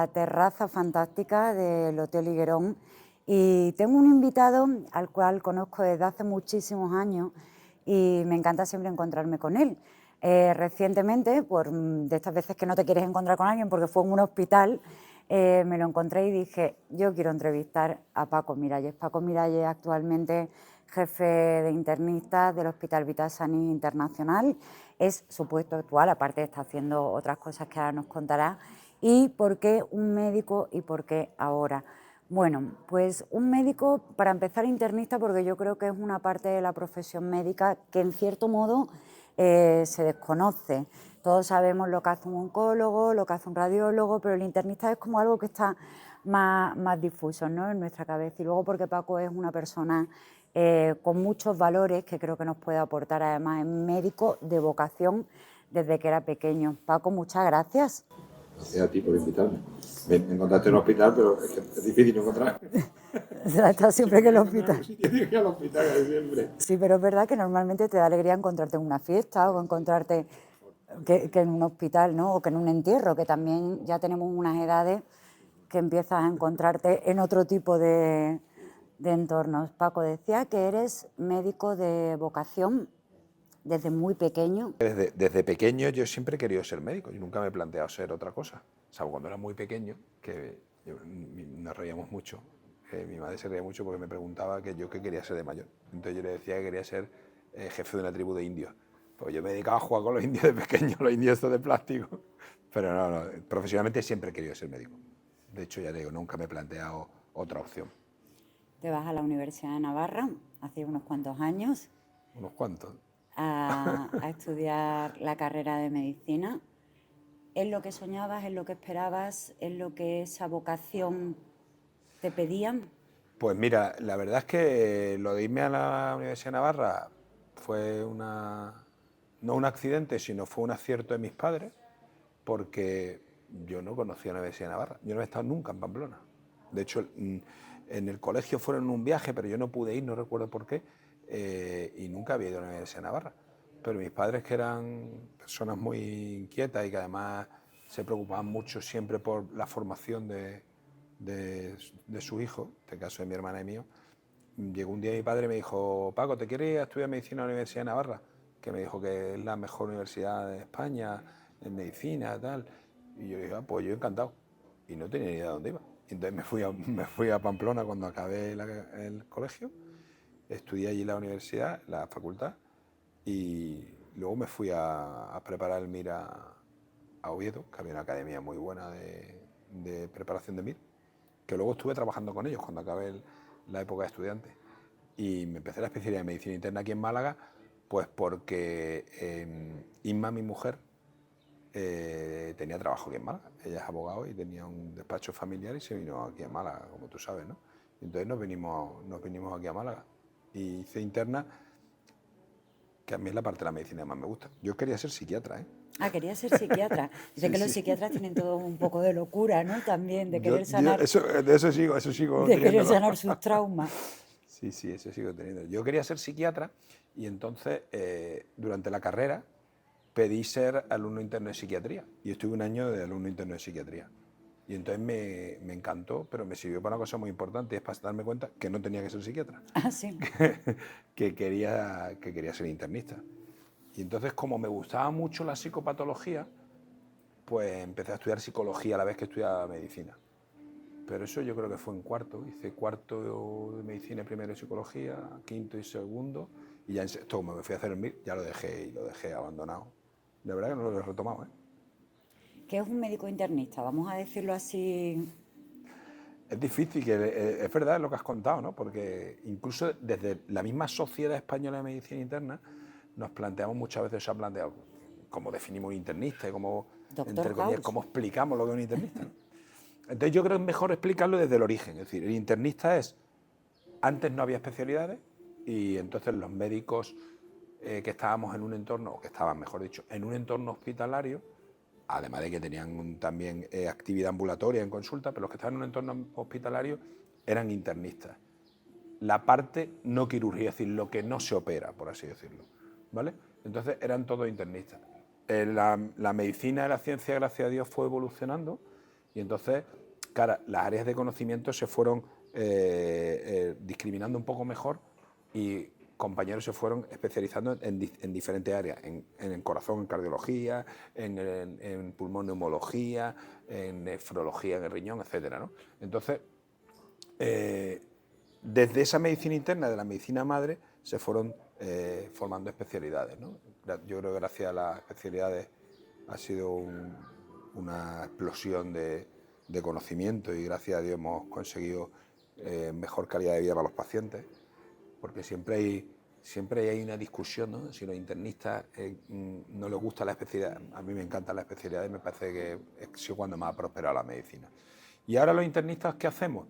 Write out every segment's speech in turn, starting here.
la terraza fantástica del Hotel Higuerón y tengo un invitado al cual conozco desde hace muchísimos años y me encanta siempre encontrarme con él. Recientemente, de estas veces que no te quieres encontrar con alguien porque fue en un hospital, me lo encontré y dije, yo quiero entrevistar a Paco Miralles. Paco Miralles actualmente jefe de internistas del Hospital Vital-Sanís Internacional, es su puesto actual, aparte está haciendo otras cosas que ahora nos contará. ¿Y por qué un médico y por qué ahora? Bueno, pues un médico, para empezar, internista, porque yo creo que es una parte de la profesión médica que en cierto modo se desconoce. Todos sabemos lo que hace un oncólogo, lo que hace un radiólogo, pero el internista es como algo que está más difuso, ¿no?, en nuestra cabeza. Y luego porque Paco es una persona con muchos valores que creo que nos puede aportar. Además, es médico de vocación desde que era pequeño. Paco, muchas gracias. Gracias a ti por invitarme. Me encontraste en un hospital, pero es que es difícil encontrar. Está siempre que el hospital. Tienes que ir al hospital casi siempre. Sí, pero es verdad que normalmente te da alegría encontrarte en una fiesta o encontrarte que en un hospital, ¿no?, o que en un entierro, que también ya tenemos unas edades que empiezas a encontrarte en otro tipo de entornos. Paco, decía que eres médico de vocación desde muy pequeño. Desde pequeño yo siempre he querido ser médico y nunca me he planteado ser otra cosa. Salvo cuando era muy pequeño, que nos reíamos mucho. Mi madre se reía mucho porque me preguntaba que yo qué quería ser de mayor. Entonces yo le decía que quería ser jefe de una tribu de indios. Pues yo me dedicaba a jugar con los indios de pequeño, los indios estos de plástico. Pero no, profesionalmente siempre he querido ser médico. De hecho, ya te digo, nunca me he planteado otra opción. Te vas a la Universidad de Navarra hace unos cuantos años Unos cuantos. a estudiar la carrera de medicina. ¿Es lo que soñabas, es lo que esperabas, es lo que esa vocación te pedían? Pues mira, la verdad es que lo de irme a la Universidad de Navarra fue no un accidente, sino fue un acierto de mis padres, porque yo no conocía la Universidad de Navarra. Yo no he estado nunca en Pamplona. De hecho, en el colegio fueron en un viaje, pero yo no pude ir, no recuerdo por qué, y nunca había ido a la Universidad de Navarra. Pero mis padres, que eran personas muy inquietas y que además se preocupaban mucho siempre por la formación de su hijo, en este caso de mi hermana y mío, llegó un día mi padre y me dijo, Paco, ¿te quieres ir a estudiar medicina a la Universidad de Navarra? Que me dijo que es la mejor universidad de España en medicina y tal. Y yo dije, pues yo encantado. Y no tenía ni idea de dónde iba. Y entonces me fui a Pamplona cuando acabé el colegio, estudié allí la universidad, la facultad, y luego me fui a preparar el MIR a Oviedo, que había una academia muy buena de preparación de MIR, que luego estuve trabajando con ellos cuando acabé la época de estudiante. Y me empecé la especialidad de medicina interna aquí en Málaga, pues porque Inma, mi mujer, tenía trabajo aquí en Málaga. Ella es abogado y tenía un despacho familiar y se vino aquí a Málaga, como tú sabes, ¿no? Entonces nos vinimos aquí a Málaga. Y hice interna, que a mí es la parte de la medicina que más me gusta. Yo quería ser psiquiatra, ¿eh? Ah, quería ser psiquiatra. Dice Sí, que los sí. psiquiatras tienen todo un poco de locura, ¿no? También de Yo, querer sanar, eso sigo de querer teniéndolo. sanar sus traumas. Sí, sí, eso sigo teniendo. Yo quería ser psiquiatra y entonces durante la carrera pedí ser alumno interno de psiquiatría y estuve un año de alumno interno de psiquiatría. Y entonces me encantó, pero me sirvió para una cosa muy importante, es para darme cuenta que no tenía que ser psiquiatra, Ah, sí. que quería ser internista. Y entonces, como me gustaba mucho la psicopatología, pues empecé a estudiar psicología a la vez que estudiaba medicina. Pero eso yo creo que fue en cuarto. Hice cuarto de medicina, primero de psicología, quinto y segundo. Y ya en sexto, como me fui a hacer el MIR, ya lo dejé abandonado. De verdad que no lo he retomado, ¿eh? ¿Qué es un médico internista? Vamos a decirlo así. Es difícil, es verdad lo que has contado, ¿no? Porque incluso desde la misma Sociedad Española de Medicina Interna nos planteamos muchas veces, se ha planteado cómo definimos un internista y cómo, Doctor entre comillas, House. cómo explicamos lo que es un internista, ¿no? Entonces yo creo que es mejor explicarlo desde el origen. Es decir, el internista es, antes no había especialidades y entonces los médicos que estábamos en un entorno, o que estaban, mejor dicho, en un entorno hospitalario, además de que tenían también actividad ambulatoria en consulta, pero los que estaban en un entorno hospitalario eran internistas. La parte no quirúrgica, es decir, lo que no se opera, por así decirlo, ¿vale? Entonces eran todos internistas. La medicina y la ciencia, gracias a Dios, fue evolucionando Y entonces, claro, las áreas de conocimiento se fueron discriminando un poco mejor y compañeros se fueron especializando en diferentes áreas, en el corazón, en cardiología, en pulmón, neumología, en nefrología, en el riñón, etcétera, ¿no? Entonces, desde esa medicina interna, de la medicina madre, se fueron formando especialidades, ¿no? Yo creo que gracias a las especialidades ha sido una explosión de conocimiento y gracias a Dios hemos conseguido mejor calidad de vida para los pacientes, porque siempre hay una discusión, ¿no? Si los internistas no les gusta la especialidad. A mí me encanta la especialidad y me parece que ha sido cuando más ha prosperado la medicina. Y ahora los internistas, ¿qué hacemos?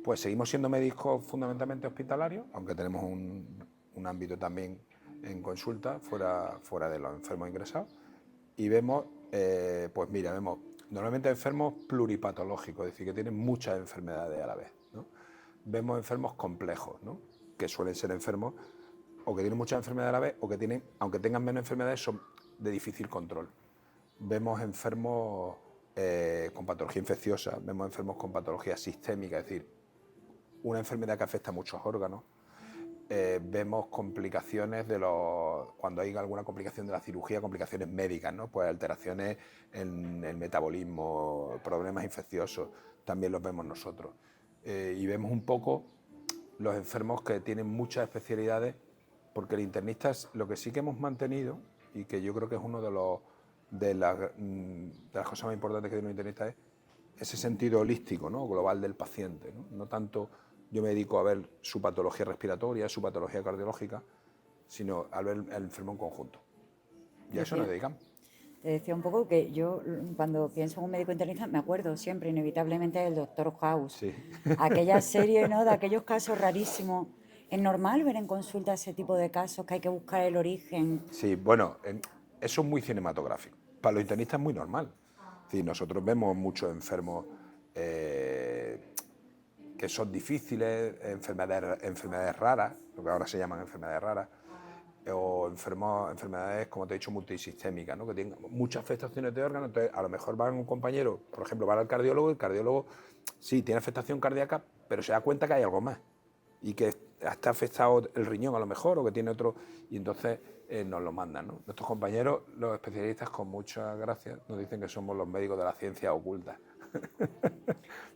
Pues seguimos siendo médicos fundamentalmente hospitalarios, aunque tenemos un ámbito también en consulta fuera de los enfermos ingresados. Y vemos, pues mira, vemos normalmente enfermos pluripatológicos, es decir, que tienen muchas enfermedades a la vez, ¿no? Vemos enfermos complejos, ¿no? Que suelen ser enfermos o que tienen muchas enfermedades a la vez o que tienen, aunque tengan menos enfermedades, son de difícil control. Vemos enfermos con patología infecciosa, vemos enfermos con patología sistémica, es decir, una enfermedad que afecta a muchos órganos. Vemos complicaciones cuando hay alguna complicación de la cirugía, complicaciones médicas, ¿no? Pues alteraciones en el metabolismo, problemas infecciosos, también los vemos nosotros. Y vemos un poco los enfermos que tienen muchas especialidades, porque el internista es lo que sí que hemos mantenido y que yo creo que es uno de las cosas más importantes que tiene un internista es ese sentido holístico, ¿no? Global del paciente, ¿no? No tanto yo me dedico a ver su patología respiratoria, su patología cardiológica, sino a ver el enfermo en conjunto. Y a eso nos dedicamos. Te decía un poco que yo, cuando pienso en un médico internista, me acuerdo siempre, inevitablemente, del Doctor House. Sí. Aquella serie, ¿no?, de aquellos casos rarísimos. ¿Es normal ver en consulta ese tipo de casos que hay que buscar el origen? Sí, bueno, eso es muy cinematográfico. Para los internistas es muy normal. Es decir, nosotros vemos muchos enfermos que son difíciles, enfermedades raras, lo que ahora se llaman enfermedades raras, o enfermedades, como te he dicho, multisistémicas, ¿no? Que tienen muchas afectaciones de órganos. Entonces, a lo mejor va un compañero, por ejemplo, va al cardiólogo, y el cardiólogo sí tiene afectación cardíaca, pero se da cuenta que hay algo más y que está afectado el riñón a lo mejor, o que tiene otro, y entonces nos lo mandan, ¿no? Nuestros compañeros, los especialistas, con mucha gracia, nos dicen que somos los médicos de la ciencia oculta.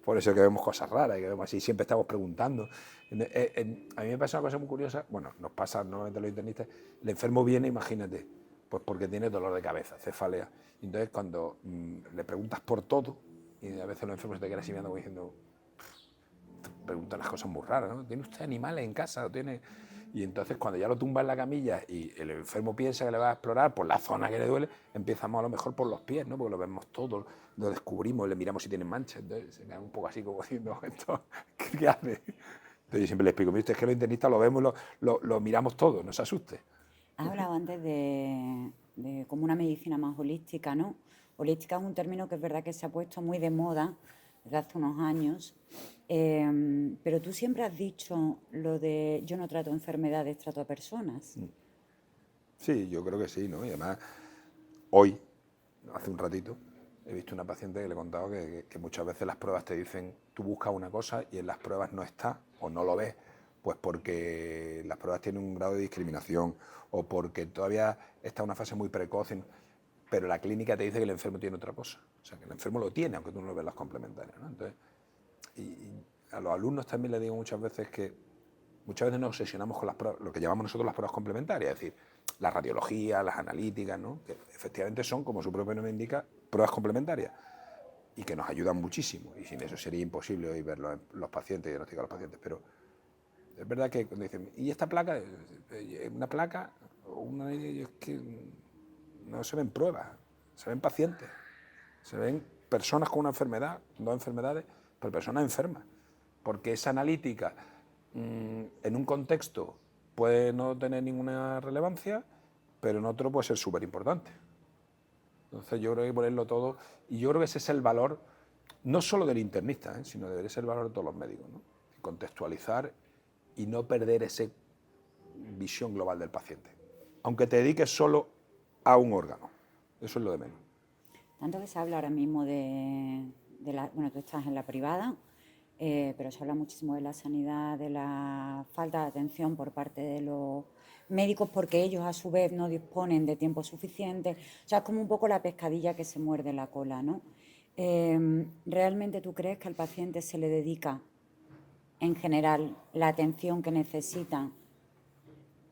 Por eso que vemos cosas raras y que vemos así, siempre estamos preguntando. A mí me pasa una cosa muy curiosa, bueno, nos pasa normalmente a los internistas, el enfermo viene, imagínate, pues porque tiene dolor de cabeza, cefalea. Y entonces cuando le preguntas por todo, y a veces los enfermos se te quedan así mirando como diciendo, preguntan las cosas muy raras, ¿no? ¿Tiene usted animales en casa? ¿Tiene? Y entonces cuando ya lo tumba en la camilla y el enfermo piensa que le va a explorar por la zona que le duele, empezamos a lo mejor por los pies, ¿no? Porque lo vemos todo, lo descubrimos, le miramos si tienen manchas, entonces se quedan un poco así como diciendo, ¿esto qué hace? Entonces yo siempre le explico, mire usted, es que los internistas lo vemos, lo miramos todo, no se asuste. Has hablado antes de como una medicina más holística, ¿no? Holística es un término que es verdad que se ha puesto muy de moda desde hace unos años, pero tú siempre has dicho lo de yo no trato enfermedades, trato a personas. Sí, yo creo que sí, ¿no? Y además, hoy, hace un ratito, he visto una paciente que le he contado que muchas veces las pruebas te dicen, tú buscas una cosa y en las pruebas no está o no lo ves, pues porque las pruebas tienen un grado de discriminación o porque todavía está en una fase muy precoz, pero la clínica te dice que el enfermo tiene otra cosa. O sea, que el enfermo lo tiene, aunque tú no lo ves las complementarias, ¿no? Entonces, y a los alumnos también les digo muchas veces que muchas veces nos obsesionamos con las pruebas, lo que llamamos nosotros las pruebas complementarias, es decir, la radiología, las analíticas, ¿no? Que efectivamente son, como su propio nombre indica, pruebas complementarias y que nos ayudan muchísimo. Y sin eso sería imposible hoy verlo en los pacientes y diagnosticar a los pacientes. Pero es verdad que cuando dicen, ¿y esta placa? ¿Una placa? Es que no se ven pruebas, se ven pacientes, se ven personas con una enfermedad, dos enfermedades, pero personas enfermas. Porque esa analítica en un contexto puede no tener ninguna relevancia, pero en otro puede ser súper importante. Entonces yo creo que hay que ponerlo todo, y yo creo que ese es el valor, no solo del internista, sino debería ser el valor de todos los médicos, ¿no? Contextualizar y no perder esa visión global del paciente, aunque te dediques solo a un órgano, eso es lo de menos. Tanto que se habla ahora mismo de bueno, tú estás en la privada, pero se habla muchísimo de la sanidad, de la falta de atención por parte de los médicos, porque ellos a su vez no disponen de tiempo suficiente. O sea, es como un poco la pescadilla que se muerde la cola, ¿no? ¿Realmente tú crees que al paciente se le dedica, en general, la atención que necesita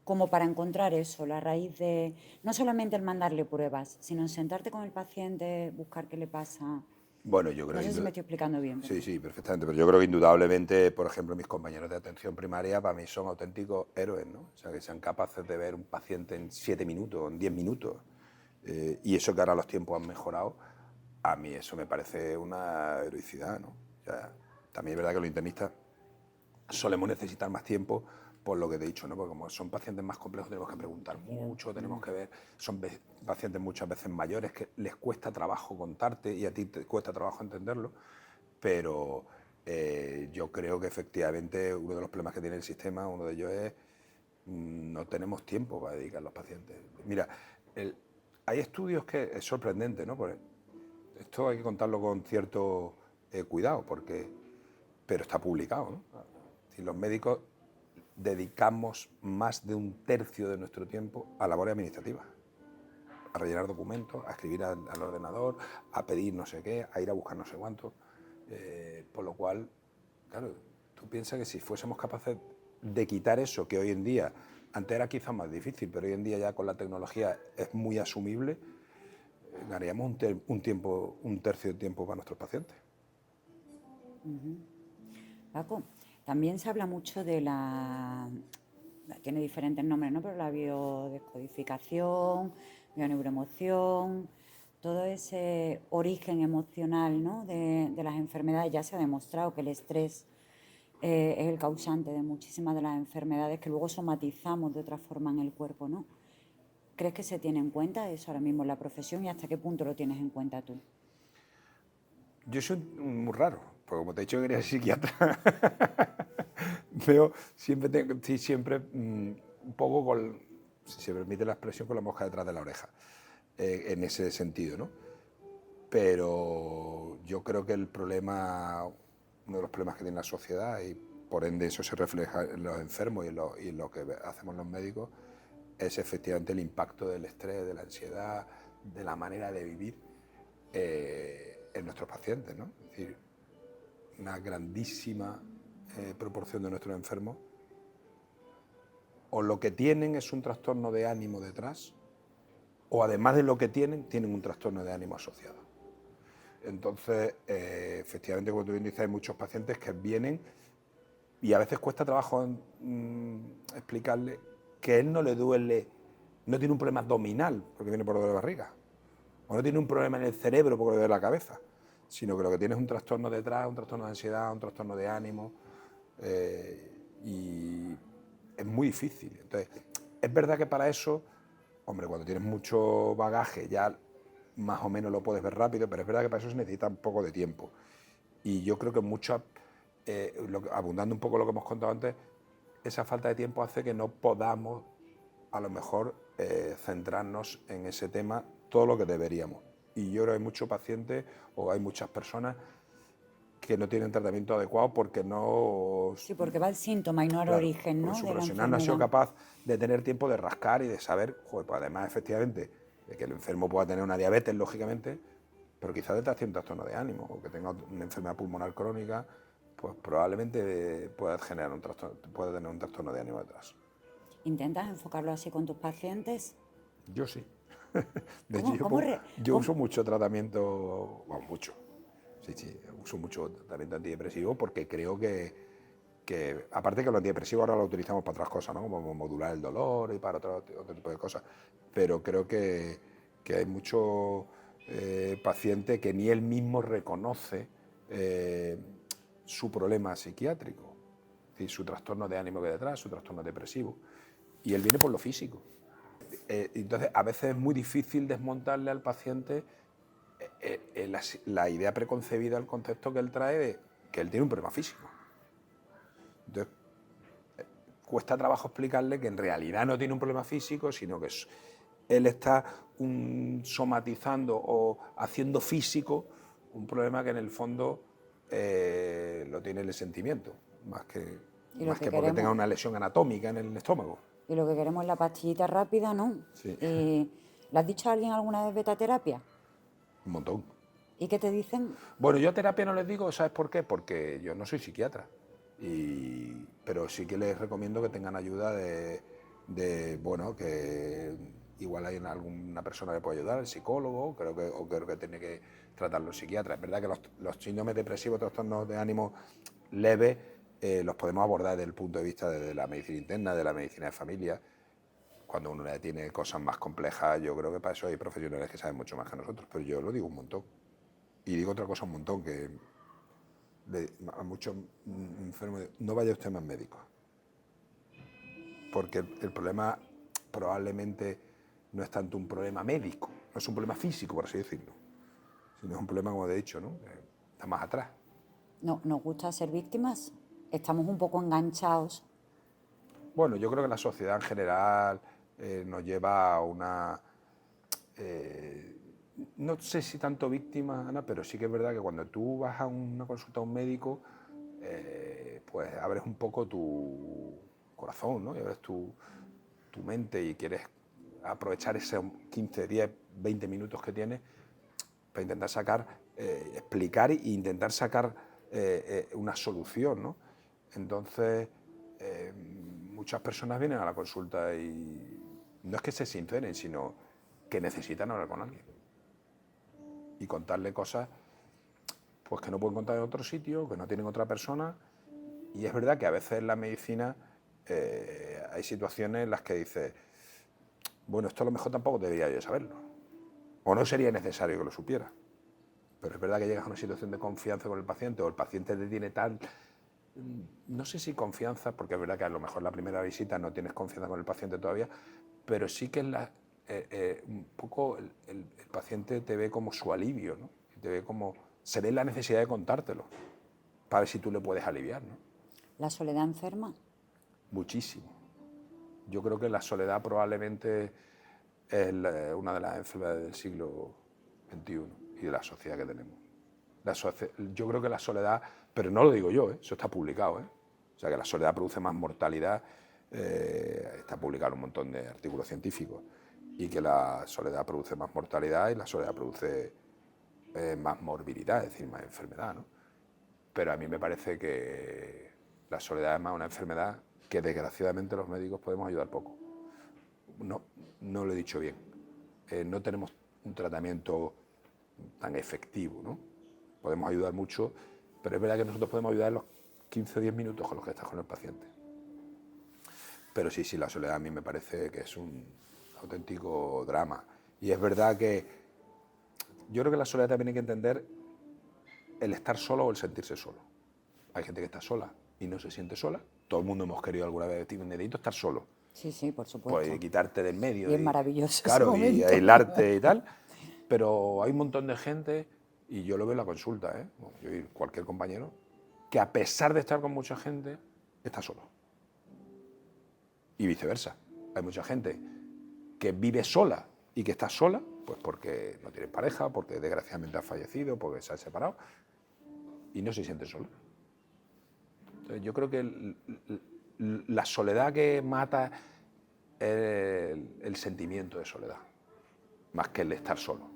como para encontrar eso, la raíz de no solamente el mandarle pruebas, sino en sentarte con el paciente, buscar qué le pasa? Bueno, yo creo No que sé si me estoy explicando bien. sí, sí, perfectamente, pero yo creo que indudablemente, por ejemplo, mis compañeros de atención primaria para mí son auténticos héroes, ¿no? O sea, que sean capaces de ver un paciente en 7 minutos, en 10 minutos, y eso que ahora los tiempos han mejorado, a mí eso me parece una heroicidad, ¿no? O sea, también es verdad que los internistas solemos necesitar más tiempo por lo que te he dicho, ¿no? Porque como son pacientes más complejos tenemos que preguntar mucho, tenemos que ver, son pacientes muchas veces mayores que les cuesta trabajo contarte y a ti te cuesta trabajo entenderlo, pero yo creo que efectivamente uno de los problemas que tiene el sistema, uno de ellos es no tenemos tiempo para dedicar a los pacientes. Mira, hay estudios que es sorprendente, ¿no? Esto hay que contarlo con cierto cuidado, pero está publicado, ¿no? Si los médicos dedicamos más de 1/3 de nuestro tiempo a labores administrativas, a rellenar documentos, a escribir al ordenador, a pedir no sé qué, a ir a buscar no sé cuánto. Por lo cual, claro, tú piensas que si fuésemos capaces de quitar eso, que hoy en día, antes era quizás más difícil, pero hoy en día ya con la tecnología es muy asumible, ganaríamos un tercio de tiempo para nuestros pacientes. Paco, también se habla mucho de tiene diferentes nombres, ¿no? Pero la biodescodificación, bioneuroemoción, todo ese origen emocional, ¿no? de las enfermedades. Ya se ha demostrado que el estrés es el causante de muchísimas de las enfermedades que luego somatizamos de otra forma en el cuerpo, ¿no? ¿Crees que se tiene en cuenta eso ahora mismo en la profesión y hasta qué punto lo tienes en cuenta tú? Yo soy muy raro, porque como te he dicho que quería ser psiquiatra, veo, estoy siempre un poco con, si se permite la expresión, con la mosca detrás de la oreja, en ese sentido, ¿no? Pero yo creo que uno de los problemas que tiene la sociedad, y por ende eso se refleja en los enfermos y en lo que hacemos los médicos, es efectivamente el impacto del estrés, de la ansiedad, de la manera de vivir en nuestros pacientes, ¿no? Es decir, una grandísima proporción de nuestros enfermos o lo que tienen es un trastorno de ánimo detrás, o además de lo que tienen un trastorno de ánimo asociado. Entonces, efectivamente, como tú bien dices, hay muchos pacientes que vienen y a veces cuesta trabajo explicarle que a él no le duele, no tiene un problema abdominal porque viene por lo de la barriga, o no tiene un problema en el cerebro porque le duele la cabeza, sino que lo que tiene es un trastorno detrás, un trastorno de ansiedad, un trastorno de ánimo, y es muy difícil. Entonces, es verdad que para eso, hombre, cuando tienes mucho bagaje ya más o menos lo puedes ver rápido, pero es verdad que para eso se necesita un poco de tiempo. Y yo creo que abundando un poco lo que hemos contado antes, esa falta de tiempo hace que no podamos, a lo mejor, centrarnos en ese tema todo lo que deberíamos. Y yo creo que hay muchos pacientes o hay muchas personas que no tienen tratamiento adecuado porque no... Sí, porque va el síntoma y no al origen, ¿no? Porque su de la profesional no ha sido enfermedad. capaz de tener tiempo de rascar y de saber, joder, pues además, efectivamente, de que el enfermo pueda tener una diabetes, lógicamente, pero quizás detrás tiene un trastorno de ánimo o que tenga una enfermedad pulmonar crónica, pues probablemente pueda tener un trastorno de ánimo detrás. ¿Intentas enfocarlo así con tus pacientes? Yo sí. De ¿Cómo, hecho, cómo yo uso mucho tratamiento, bueno, mucho, sí, uso mucho tratamiento antidepresivo porque creo que aparte que los antidepresivos ahora los utilizamos para otras cosas, ¿no? Como modular el dolor y para otro tipo de cosas, pero creo que hay mucho paciente que ni él mismo reconoce su problema psiquiátrico, es decir, su trastorno de ánimo que hay detrás, su trastorno depresivo, y él viene por lo físico. Entonces, a veces es muy difícil desmontarle al paciente la idea preconcebida, el concepto que él trae de que él tiene un problema físico. Entonces, cuesta trabajo explicarle que en realidad no tiene un problema físico, sino que él está somatizando o haciendo físico un problema que en el fondo lo tiene el sentimiento, más que porque tenga una lesión anatómica en el estómago. Y lo que queremos es la pastillita rápida, ¿no? Sí. ¿Le has dicho a alguien alguna vez vete a terapia? Un montón. ¿Y qué te dicen? Bueno, yo a terapia no les digo, ¿sabes por qué? Porque yo no soy psiquiatra. Pero sí que les recomiendo que tengan ayuda bueno, que igual hay alguna persona que puede ayudar, el psicólogo, creo que tiene que tratarlo el psiquiatra. Es verdad que los síndromes depresivos, trastornos de ánimo leves, los podemos abordar desde el punto de vista de la medicina interna, de la medicina de familia. Cuando uno tiene cosas más complejas, yo creo que para eso hay profesionales que saben mucho más que nosotros, pero yo lo digo un montón. Y digo otra cosa un montón, que a muchos enfermos, no vaya usted más médico. Porque el problema probablemente no es tanto un problema médico, no es un problema físico, por así decirlo, sino es un problema, como he dicho, ¿no? Está más atrás. No, ¿nos gusta ser víctimas? Estamos un poco enganchados. Bueno, yo creo que la sociedad en general nos lleva a una... no sé si tanto víctima, Ana, pero sí que es verdad que cuando tú vas a una consulta a un médico, pues abres un poco tu corazón, ¿no? Y abres tu mente y quieres aprovechar esos 15, 10, 20 minutos que tienes para intentar sacar, explicar e intentar sacar una solución, ¿no? Entonces, muchas personas vienen a la consulta y no es que se sinceren, sino que necesitan hablar con alguien y contarle cosas pues que no pueden contar en otro sitio, que no tienen otra persona. Y es verdad que a veces en la medicina hay situaciones en las que dices, bueno, esto a lo mejor tampoco debería yo saberlo, o no sería necesario que lo supiera. Pero es verdad que llegas a una situación de confianza con el paciente, o el paciente te tiene tal, no sé si confianza, porque es verdad que a lo mejor la primera visita no tienes confianza con el paciente todavía, pero sí que un poco el paciente te ve como su alivio, ¿no? Te ve como, se ve la necesidad de contártelo, para ver si tú le puedes aliviar, ¿no? ¿La soledad enferma? Muchísimo. Yo creo que la soledad probablemente es una de las enfermedades del siglo XXI y de la sociedad que tenemos. Yo creo que la soledad, pero no lo digo yo, eso está publicado, o sea que la soledad produce más mortalidad, está publicado en un montón de artículos científicos, y que la soledad produce más mortalidad y la soledad produce más morbilidad, es decir, más enfermedad, ¿no? Pero a mí me parece que la soledad es más una enfermedad que desgraciadamente los médicos podemos ayudar poco. No lo he dicho bien. No tenemos un tratamiento tan efectivo, ¿no? Podemos ayudar mucho, pero es verdad que nosotros podemos ayudar en los 15 o 10 minutos con los que estás con el paciente. Pero sí, la soledad a mí me parece que es un auténtico drama. Y es verdad que yo creo que la soledad también hay que entender el estar solo o el sentirse solo. Hay gente que está sola y no se siente sola. Todo el mundo hemos querido alguna vez, necesito estar solo. Sí, por supuesto. Pues quitarte del medio. Y es maravilloso claro, ese momento. Y aislarte y tal. Pero hay un montón de gente, y yo lo veo en la consulta, yo y cualquier compañero, que a pesar de estar con mucha gente, está solo. Y viceversa. Hay mucha gente que vive sola y que está sola, pues porque no tiene pareja, porque desgraciadamente ha fallecido, porque se ha separado, y no se siente sola. Entonces, yo creo que la soledad que mata es el sentimiento de soledad, más que el de estar solo.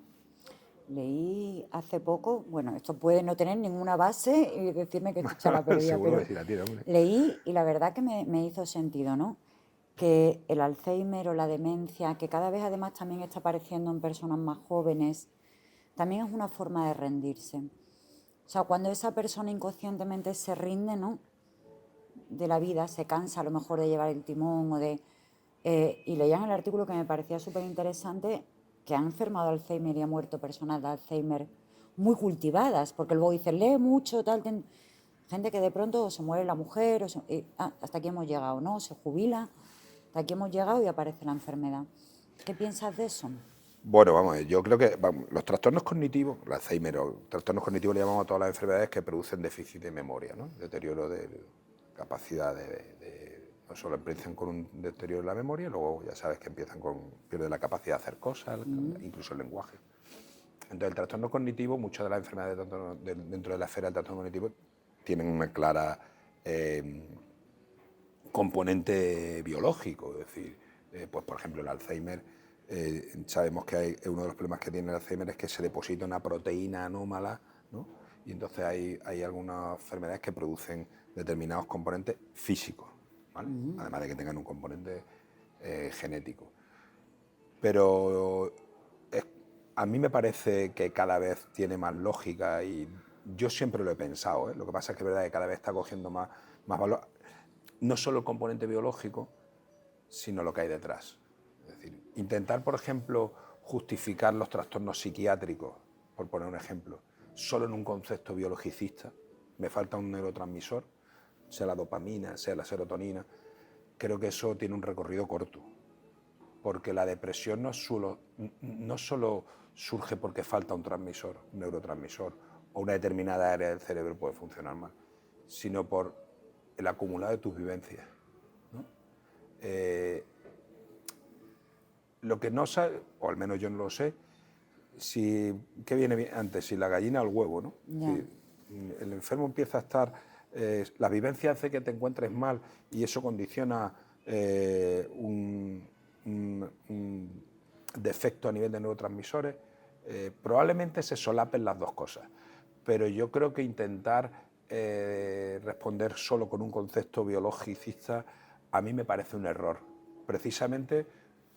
Leí hace poco, bueno, esto puede no tener ninguna base y decirme que esto la perdida, Seguro pero que sí la tiene, hombre. leí y la verdad que me hizo sentido, ¿no? Que el Alzheimer o la demencia, que cada vez además también está apareciendo en personas más jóvenes, también es una forma de rendirse. O sea, cuando esa persona inconscientemente se rinde, ¿no?, de la vida, se cansa a lo mejor de llevar el timón o de... y leían el artículo que me parecía súper interesante, que han enfermado de Alzheimer y ha muerto personas de Alzheimer muy cultivadas, porque luego dicen, lee mucho, tal, gente que de pronto se muere la mujer, hasta aquí hemos llegado, ¿no? Se jubila, hasta aquí hemos llegado y aparece la enfermedad. ¿Qué piensas de eso? Bueno, vamos, yo creo que los trastornos cognitivos, el Alzheimer o trastornos cognitivos le llamamos a todas las enfermedades que producen déficit de memoria, ¿no? Deterioro de capacidad no solo empiezan con un deterioro de la memoria, luego ya sabes que empiezan con, pierden la capacidad de hacer cosas, incluso el lenguaje. Entonces, el trastorno cognitivo, muchas de las enfermedades dentro de la esfera del trastorno cognitivo tienen una clara componente biológico, es decir, pues por ejemplo el Alzheimer, sabemos que uno de los problemas que tiene el Alzheimer es que se deposita una proteína anómala, ¿no? Y entonces hay algunas enfermedades que producen determinados componentes físicos, ¿vale? Además de que tengan un componente genético. Pero a mí me parece que cada vez tiene más lógica y yo siempre lo he pensado, ¿eh? Lo que pasa es que es verdad que cada vez está cogiendo más valor, no solo el componente biológico, sino lo que hay detrás. Es decir, intentar, por ejemplo, justificar los trastornos psiquiátricos, por poner un ejemplo, solo en un concepto biologicista, me falta un neurotransmisor, sea la dopamina, sea la serotonina, creo que eso tiene un recorrido corto, porque la depresión no solo surge porque falta un transmisor, un neurotransmisor, o una determinada área del cerebro puede funcionar mal, sino por el acumulado de tus vivencias, ¿no? Lo que no sabe, o al menos yo no lo sé, ¿qué viene antes? Si la gallina o el huevo, ¿no? Yeah. Si el enfermo empieza a estar, la vivencia hace que te encuentres mal y eso condiciona un defecto a nivel de neurotransmisores, probablemente se solapen las dos cosas. Pero yo creo que intentar responder solo con un concepto biologicista a mí me parece un error. Precisamente,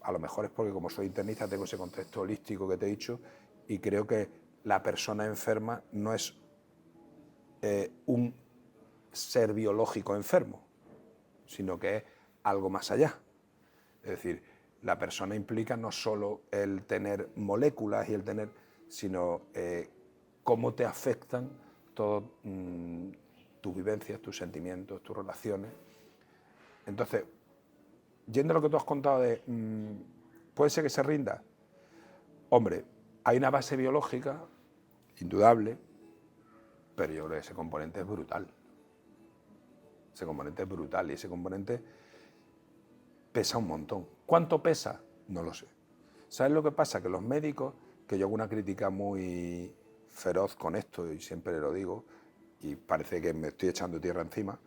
a lo mejor es porque como soy internista tengo ese concepto holístico que te he dicho y creo que la persona enferma no es un ser biológico enfermo, sino que es algo más allá. Es decir, la persona implica no solo el tener moléculas y el tener, sino cómo te afectan todas tus vivencias, tus sentimientos, tus relaciones. Entonces, yendo a lo que tú has contado de, ¿puede ser que se rinda? Hombre, hay una base biológica, indudable, pero yo creo que ese componente es brutal. Ese componente es brutal y ese componente pesa un montón. ¿Cuánto pesa? No lo sé. ¿Sabes lo que pasa? Que los médicos, que yo hago una crítica muy feroz con esto y siempre lo digo, y parece que me estoy echando tierra encima,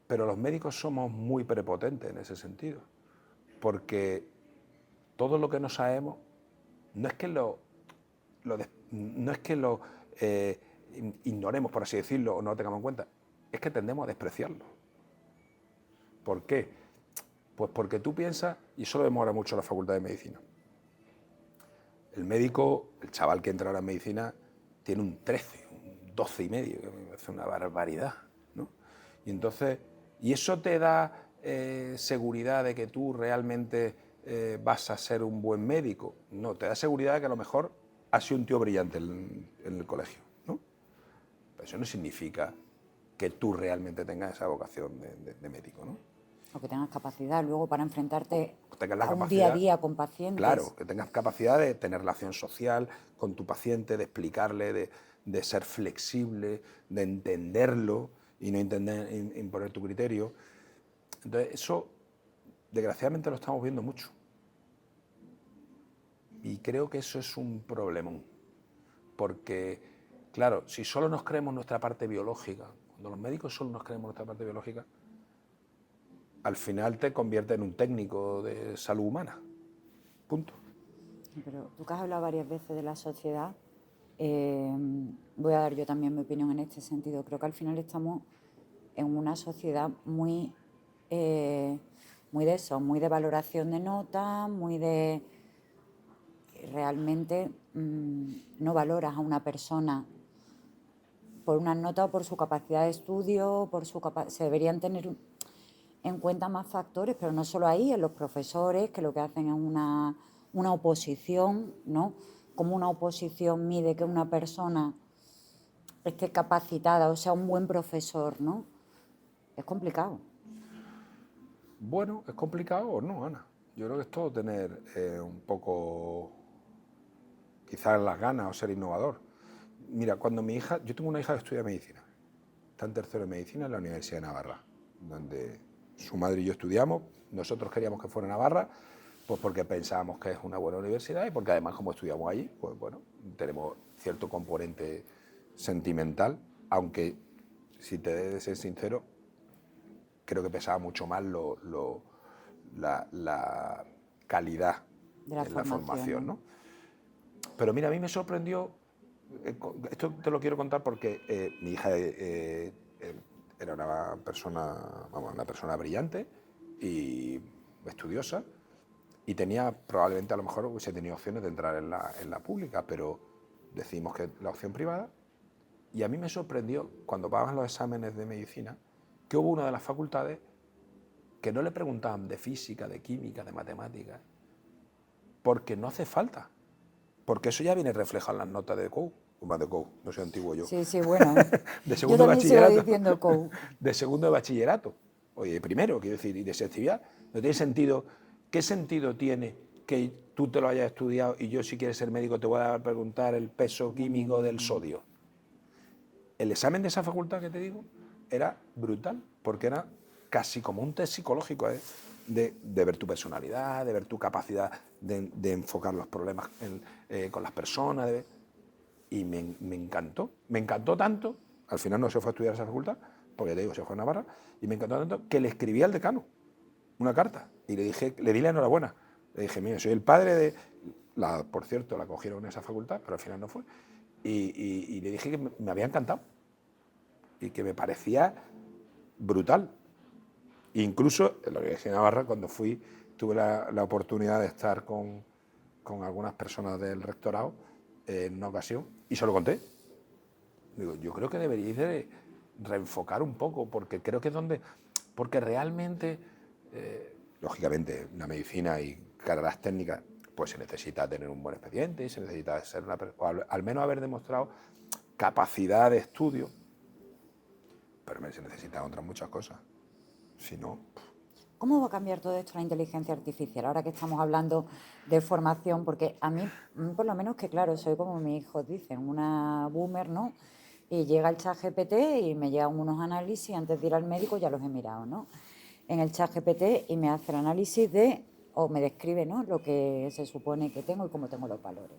pero los médicos somos muy prepotentes en ese sentido, porque todo lo que no sabemos no es que lo ignoremos, por así decirlo, o no lo tengamos en cuenta, es que tendemos a despreciarlo. ¿Por qué? Pues porque tú piensas, y eso lo vemos ahora mucho en la Facultad de Medicina, el médico, el chaval que entra ahora en medicina, tiene un 13, un 12 y medio, que me parece una barbaridad, ¿no? Y entonces, ¿y eso te da seguridad de que tú realmente vas a ser un buen médico? No, te da seguridad de que a lo mejor has sido un tío brillante en el colegio, ¿no? Pero eso no significa que tú realmente tengas esa vocación de médico, ¿no? O que tengas capacidad luego para enfrentarte Tengas la a un capacidad, día a día con pacientes. Claro, que tengas capacidad de tener relación social con tu paciente, de explicarle, de ser flexible, de entenderlo y no imponer tu criterio. Entonces, eso, desgraciadamente, lo estamos viendo mucho. Y creo que eso es un problemón. Porque, claro, si solo nos creemos nuestra parte biológica, cuando los médicos solo nos creemos nuestra parte biológica, al final te convierte en un técnico de salud humana. Punto. Pero tú que has hablado varias veces de la sociedad, voy a dar yo también mi opinión en este sentido. Creo que al final estamos en una sociedad muy de eso, muy de valoración de notas, muy de que realmente no valoras a una persona por unas notas o por su capacidad de estudio, se deberían tener en cuenta más factores, pero no solo ahí, en los profesores, que lo que hacen es una oposición, ¿no? Como una oposición mide que una persona esté capacitada o sea un buen profesor, ¿no? Es complicado. Bueno, ¿es complicado o no, Ana? Yo creo que es todo tener un poco, quizás las ganas o ser innovador. Mira, cuando yo tengo una hija que estudia medicina, está en tercero de medicina en la Universidad de Navarra, donde su madre y yo estudiamos, nosotros queríamos que fuera Navarra, Pues porque pensábamos que es una buena universidad y porque además como estudiamos allí, pues bueno, tenemos cierto componente sentimental, aunque si te he de ser sincero, creo que pesaba mucho más la calidad De la en la formación, ¿no? ¿no? Pero mira, a mí me sorprendió, esto te lo quiero contar porque mi hija era una persona brillante y estudiosa, y tenía, probablemente a lo mejor hubiese tenido opciones de entrar en la pública, pero decidimos que la opción privada. Y a mí me sorprendió, cuando pagaban los exámenes de medicina, que hubo una de las facultades que no le preguntaban de física, de química, de matemáticas, porque no hace falta, porque eso ya viene reflejado en las notas de COU, más de COU, no soy antiguo yo, Sí, sí, bueno. de Yo segundo de también sigo bachillerato, diciendo COU. de segundo de bachillerato, oye, primero, quiero decir, y de selectividad, no tiene sentido. ¿Qué sentido tiene que tú te lo hayas estudiado y yo, si quieres ser médico, te voy a preguntar el peso químico del sodio? El examen de esa facultad que te digo era brutal, porque era casi como un test psicológico, de ver tu personalidad, de ver tu capacidad de enfocar los problemas con las personas. Y me encantó tanto, al final no se fue a estudiar esa facultad, porque te digo, se fue a Navarra, y me encantó tanto que le escribí al decano una carta y le di la enhorabuena. Le dije, mira, soy el padre de... por cierto, la cogieron en esa facultad, pero al final no fue. Y le dije que me había encantado y que me parecía brutal. Incluso en la Universidad de Navarra, cuando fui, tuve la oportunidad de estar con algunas personas del rectorado en una ocasión y se lo conté. Digo, yo creo que deberíais de reenfocar un poco, porque creo que es donde... Porque realmente, lógicamente, la medicina y carreras técnicas, pues se necesita tener un buen expediente, se necesita ser o al menos haber demostrado capacidad de estudio, pero se necesitan otras muchas cosas. Si no... ¿Cómo va a cambiar todo esto la inteligencia artificial? Ahora que estamos hablando de formación, porque a mí, por lo menos que claro, soy como mis hijos dicen, una boomer, ¿no? Y llega el ChatGPT y me llegan unos análisis, antes de ir al médico ya los he mirado, ¿no? En el ChatGPT y me hace el análisis o me describe, ¿no? Lo que se supone que tengo y cómo tengo los valores.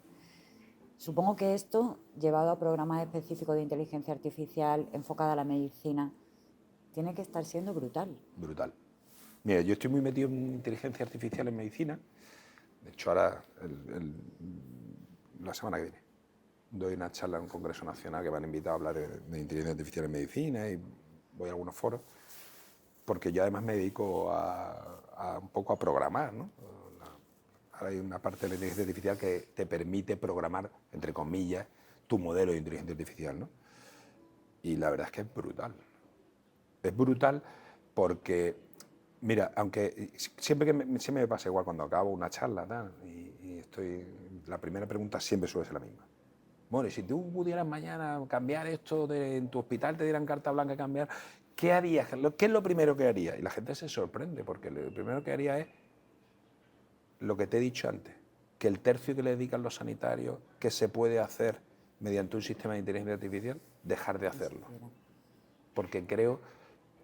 Supongo que esto, llevado a programas específicos de inteligencia artificial enfocada a la medicina, tiene que estar siendo brutal. Brutal. Mira, yo estoy muy metido en inteligencia artificial en medicina. De hecho, ahora, la semana que viene, doy una charla en un congreso nacional que me han invitado a hablar de inteligencia artificial en medicina y voy a algunos foros, porque yo además me dedico un poco a programar, ¿no? Ahora hay una parte de la inteligencia artificial que te permite programar, entre comillas, tu modelo de inteligencia artificial, ¿no? Y la verdad es que es brutal. Es brutal porque, mira, aunque siempre me pasa igual cuando acabo una charla la primera pregunta siempre suele ser la misma. Bueno, y si tú pudieras mañana cambiar esto en tu hospital, te dieran carta blanca a cambiar, ¿qué harías? ¿Qué es lo primero que harías? Y la gente se sorprende, porque lo primero que haría es lo que te he dicho antes, que el tercio que le dedican los sanitarios, que se puede hacer mediante un sistema de inteligencia artificial, dejar de hacerlo. Porque creo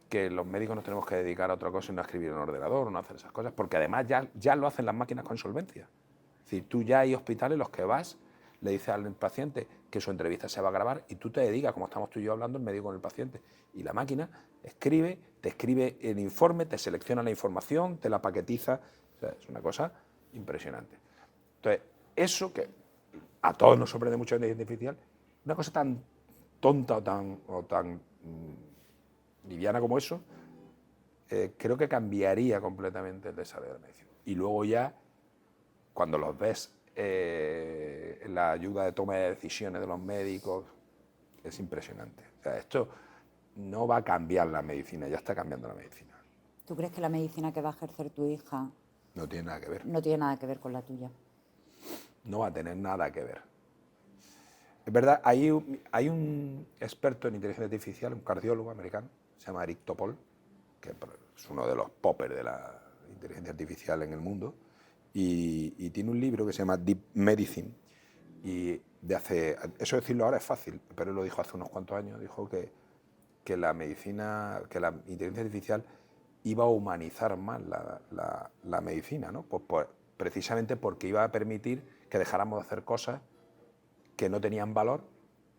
que los médicos nos tenemos que dedicar a otra cosa y no a escribir en un ordenador, no a hacer esas cosas, porque además ya lo hacen las máquinas con solvencia. Es decir, tú ya hay hospitales en los que vas, le dices al paciente que su entrevista se va a grabar y tú te dedicas, como estamos tú y yo hablando, el médico con el paciente. Y la máquina te escribe el informe, te selecciona la información, te la paquetiza. O sea, es una cosa impresionante. Entonces, eso que a todos nos sorprende mucho en la inteligencia artificial, una cosa tan tonta o tan liviana como eso, creo que cambiaría completamente el desarrollo de la medicina. Y luego ya, cuando los ves, la ayuda de toma de decisiones de los médicos, es impresionante. O sea, esto no va a cambiar la medicina, ya está cambiando la medicina. ¿Tú crees que la medicina que va a ejercer tu hija No tiene nada que ver. no tiene nada que ver con la tuya? No va a tener nada que ver. Es verdad, hay un experto en inteligencia artificial, un cardiólogo americano, se llama Eric Topol, que es uno de los poppers de la inteligencia artificial en el mundo, y tiene un libro que se llama Deep Medicine, eso decirlo ahora es fácil, pero él lo dijo hace unos cuantos años, dijo que la inteligencia artificial iba a humanizar más la medicina, ¿no? Pues precisamente porque iba a permitir que dejáramos de hacer cosas que no tenían valor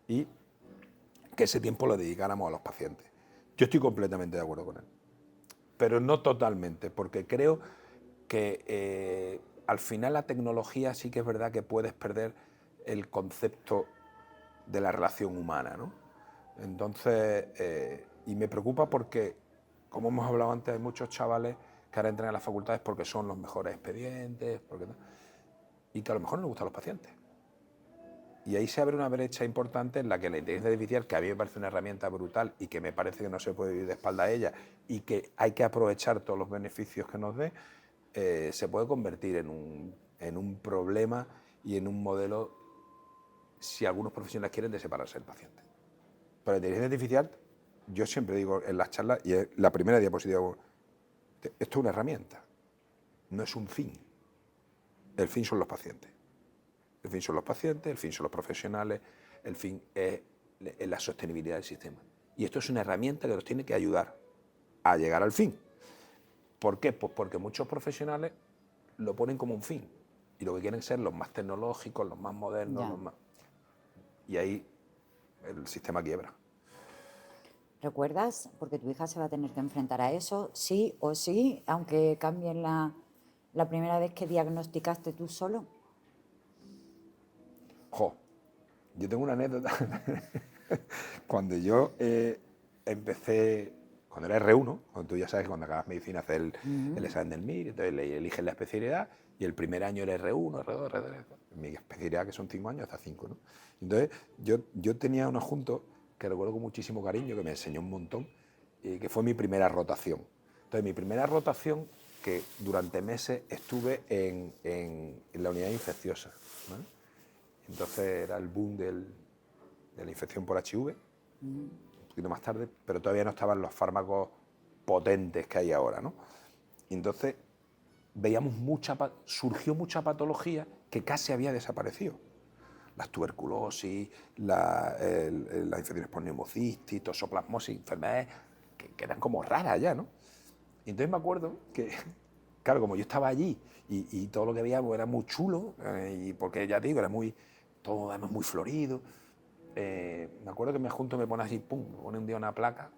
y que ese tiempo lo dedicáramos a los pacientes. Yo estoy completamente de acuerdo con él, pero no totalmente, porque creo que al final la tecnología sí que es verdad que puedes perder el concepto de la relación humana, ¿no? Entonces, y me preocupa porque, como hemos hablado antes, hay muchos chavales que ahora entran a las facultades porque son los mejores expedientes, y que a lo mejor no les gustan los pacientes. Y ahí se abre una brecha importante en la que la inteligencia artificial, que a mí me parece una herramienta brutal y que me parece que no se puede vivir de espalda a ella y que hay que aprovechar todos los beneficios que nos dé, se puede convertir en un problema y en un modelo, si algunos profesionales quieren, de separarse del paciente. Pero la inteligencia artificial, yo siempre digo en las charlas, y es la primera diapositiva, esto es una herramienta, no es un fin. El fin son los pacientes. El fin son los pacientes, el fin son los profesionales, el fin es la sostenibilidad del sistema. Y esto es una herramienta que nos tiene que ayudar a llegar al fin. ¿Por qué? Pues porque muchos profesionales lo ponen como un fin y lo que quieren ser los más tecnológicos, los más modernos, los más... Y ahí el sistema quiebra. ¿Recuerdas? Porque tu hija se va a tener que enfrentar a eso, sí o sí, aunque cambien la primera vez que diagnosticaste tú solo. Jo, yo tengo una anécdota. Cuando yo empecé, cuando era R1, cuando tú ya sabes que cuando acabas medicina haces el examen del MIR, entonces eliges la especialidad y el primer año era R1, R2, R3, mi especialidad que son 5 años hasta 5, ¿no? Entonces yo tenía un adjunto que recuerdo con muchísimo cariño, que me enseñó un montón, que fue mi primera rotación. Entonces mi primera rotación, que durante meses estuve en la unidad infecciosa, ¿vale? Entonces era el boom de la infección por HIV, un poquito más tarde, pero todavía no estaban los fármacos potentes que hay ahora, ¿no? Y entonces veíamos surgió mucha patología que casi había desaparecido. Las tuberculosis, las infecciones por neumocistis, toxoplasmosis, enfermedades que eran como raras ya, ¿no? Y entonces me acuerdo que, claro, como yo estaba allí y todo lo que veíamos era muy chulo, y porque ya te digo, era todo además muy florido. Me acuerdo que mi adjunto me pone así, pum, me pone un día una placa.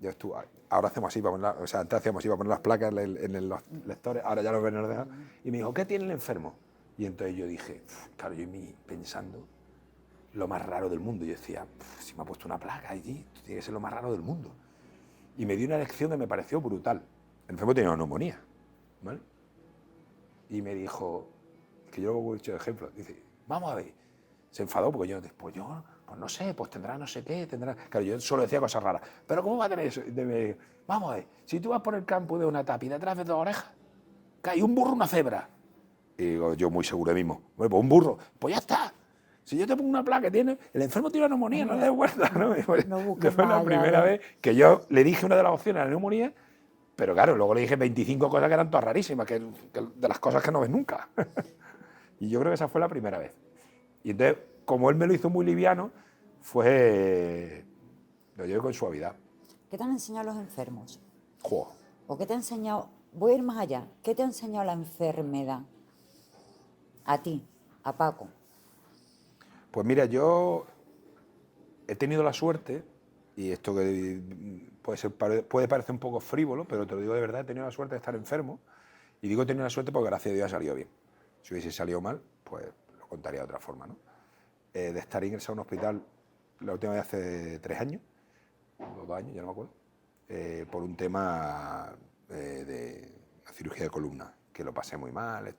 Yo estuve, ahora hacemos así para poner, o sea, antes hacíamos así para poner las placas en los lectores, ahora ya los ven en el ordenador. Y me dijo, ¿qué tiene el enfermo? Y entonces yo dije, claro, yo pensando lo más raro del mundo. Yo decía, si me ha puesto una placa allí, tiene que ser lo más raro del mundo. Y me dio una lección que me pareció brutal. El enfermo tenía una neumonía, ¿vale? Y me dijo, que yo luego he dicho de ejemplo, dice, vamos a ver. Se enfadó porque yo, pues no sé, pues tendrá no sé qué, tendrá... Claro, yo solo decía cosas raras. ¿Pero cómo va a tener eso? Vamos a ver, si tú vas por el campo de una tapa y detrás de 2 orejas, cae un burro, una cebra. Y digo, yo muy seguro de mí mismo, bueno, pues un burro, pues ya está. Si yo te pongo una placa, el enfermo tiene una neumonía, no le des vuelta, ¿no? Fue la primera vez que yo le dije una de las opciones a la neumonía, pero claro, luego le dije 25 cosas que eran todas rarísimas, que de las cosas que no ves nunca. Y yo creo que esa fue la primera vez. Y entonces, como él me lo hizo muy liviano, lo llevé con suavidad. ¿Qué te han enseñado los enfermos? ¡Jo! ¿O qué te ha enseñado? Voy a ir más allá. ¿Qué te ha enseñado la enfermedad? A ti, a Paco. Pues mira, yo he tenido la suerte, y esto que puede parecer un poco frívolo, pero te lo digo de verdad, he tenido la suerte de estar enfermo. Y digo he tenido la suerte porque gracias a Dios ha salido bien. Si hubiese salido mal, pues lo contaría de otra forma, ¿no? De estar ingresado a un hospital la última vez hace 3 años, o 2 años, ya no me acuerdo, por un tema de la cirugía de columna, que lo pasé muy mal,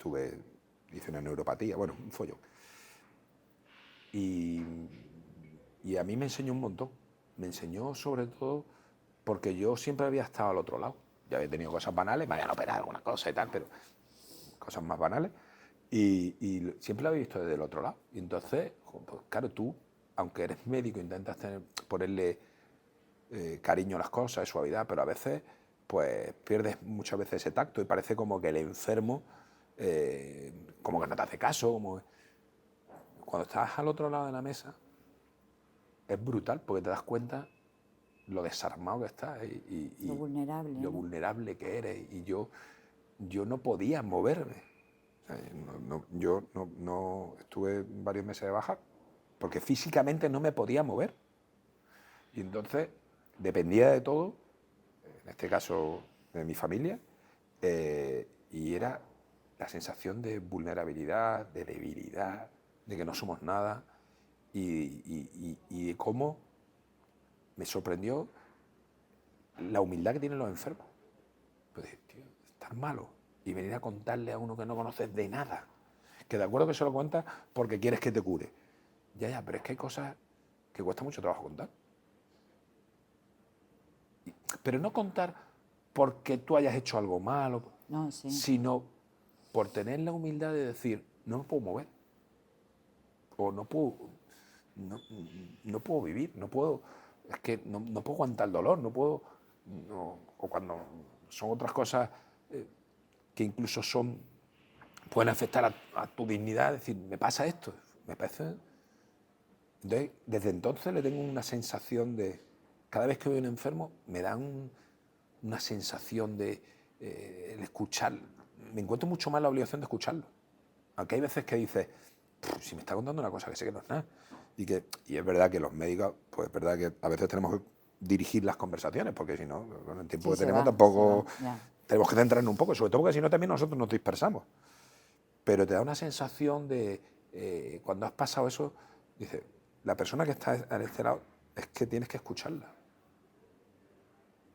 hice una neuropatía, bueno, un follón. Y a mí me enseñó un montón. Me enseñó sobre todo porque yo siempre había estado al otro lado. Ya había tenido cosas banales, me habían operado alguna cosa y tal, pero cosas más banales. Y siempre lo había visto desde el otro lado. Y entonces, pues, claro, tú, aunque eres médico, intentas ponerle cariño a las cosas, suavidad, pero a veces pues pierdes muchas veces ese tacto y parece como que el enfermo como que no te hace caso. Cuando estás al otro lado de la mesa es brutal porque te das cuenta lo desarmado que estás y Lo vulnerable, lo ¿no? vulnerable que eres. Y yo no podía moverme. Yo no estuve varios meses de baja porque físicamente no me podía mover. Y entonces dependía de todo, en este caso de mi familia, y era la sensación de vulnerabilidad, de debilidad, de que no somos nada, y de cómo me sorprendió la humildad que tienen los enfermos. Pues, tío, estar malo y venir a contarle a uno que no conoces de nada, que de acuerdo que se lo cuentas porque quieres que te cure. Ya, pero es que hay cosas que cuesta mucho trabajo contar. Pero no contar porque tú hayas hecho algo malo, No, sí. sino por tener la humildad de decir, no me puedo mover, o no puedo vivir, no puedo, es que no puedo aguantar el dolor, no puedo, o cuando son otras cosas que incluso pueden afectar a tu dignidad, decir, me pasa esto, me parece. Entonces, desde entonces le tengo una sensación de, cada vez que veo a un enfermo, me dan una sensación de el escuchar. Me encuentro mucho más la obligación de escucharlo. Aunque hay veces que dices, si me está contando una cosa que sé que no es nada. Y es verdad que los médicos, pues es verdad que a veces tenemos que dirigir las conversaciones, porque si no, con el tiempo Sí, que se tenemos va, tampoco ya. tenemos que centrarnos un poco, sobre todo porque si no también nosotros nos dispersamos. Pero te da una sensación de, cuando has pasado eso, dices, la persona que está a este lado es que tienes que escucharla.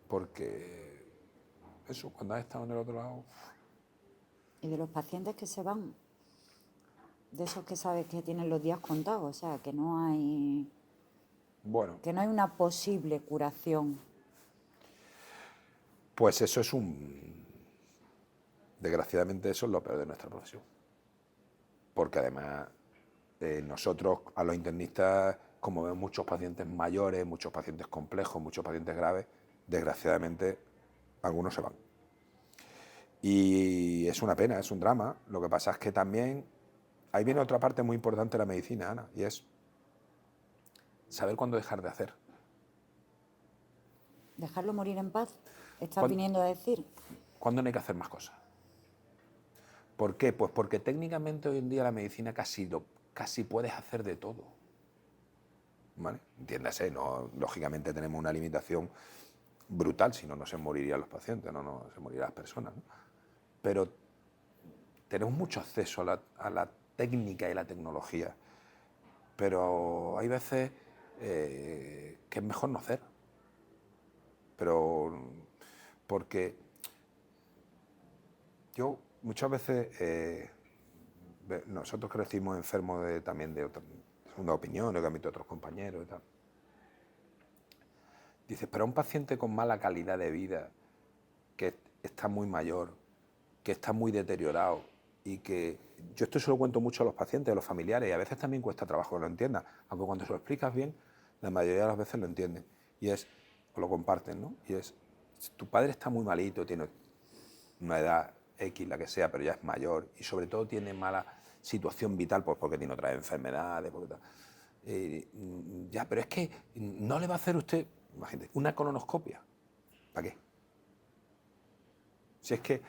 Porque eso, cuando has estado en el otro lado. Y de los pacientes que se van, de esos que sabes que tienen los días contados, o sea, que no hay Bueno, una posible curación. pues eso es desgraciadamente eso es lo peor de nuestra profesión. Porque además nosotros a los internistas, como vemos muchos pacientes mayores, muchos pacientes complejos, muchos pacientes graves, desgraciadamente algunos se van. Y es una pena, es un drama. Lo que pasa es que también ahí viene otra parte muy importante de la medicina, Ana, y es saber cuándo dejar de hacer. ¿Dejarlo morir en paz? ¿Estás ¿Cuándo, viniendo a decir? cuándo no hay que hacer más cosas? ¿Por qué? Pues porque técnicamente hoy en día la medicina casi puedes hacer de todo. ¿Vale? Entiéndase, no, lógicamente tenemos una limitación brutal, si no, no se morirían los pacientes, no se morirían las personas, ¿no? Pero tenemos mucho acceso a la técnica y la tecnología, pero hay veces que es mejor no hacer. Pero porque yo muchas veces, nosotros crecimos enfermos también de segunda opinión, que han visto otros compañeros y tal. Dices, pero a un paciente con mala calidad de vida, que está muy mayor, que está muy deteriorado y que yo esto se lo cuento mucho a los pacientes, a los familiares, y a veces también cuesta trabajo que lo entiendan, aunque cuando se lo explicas bien, la mayoría de las veces lo entienden, y es, o lo comparten, ¿no? Y es, tu padre está muy malito, tiene una edad X, la que sea, pero ya es mayor, y sobre todo tiene mala situación vital, pues porque tiene otras enfermedades, porque tal. Ya, pero es que no le va a hacer usted, imagínate, una colonoscopia. ¿Para qué? Si es que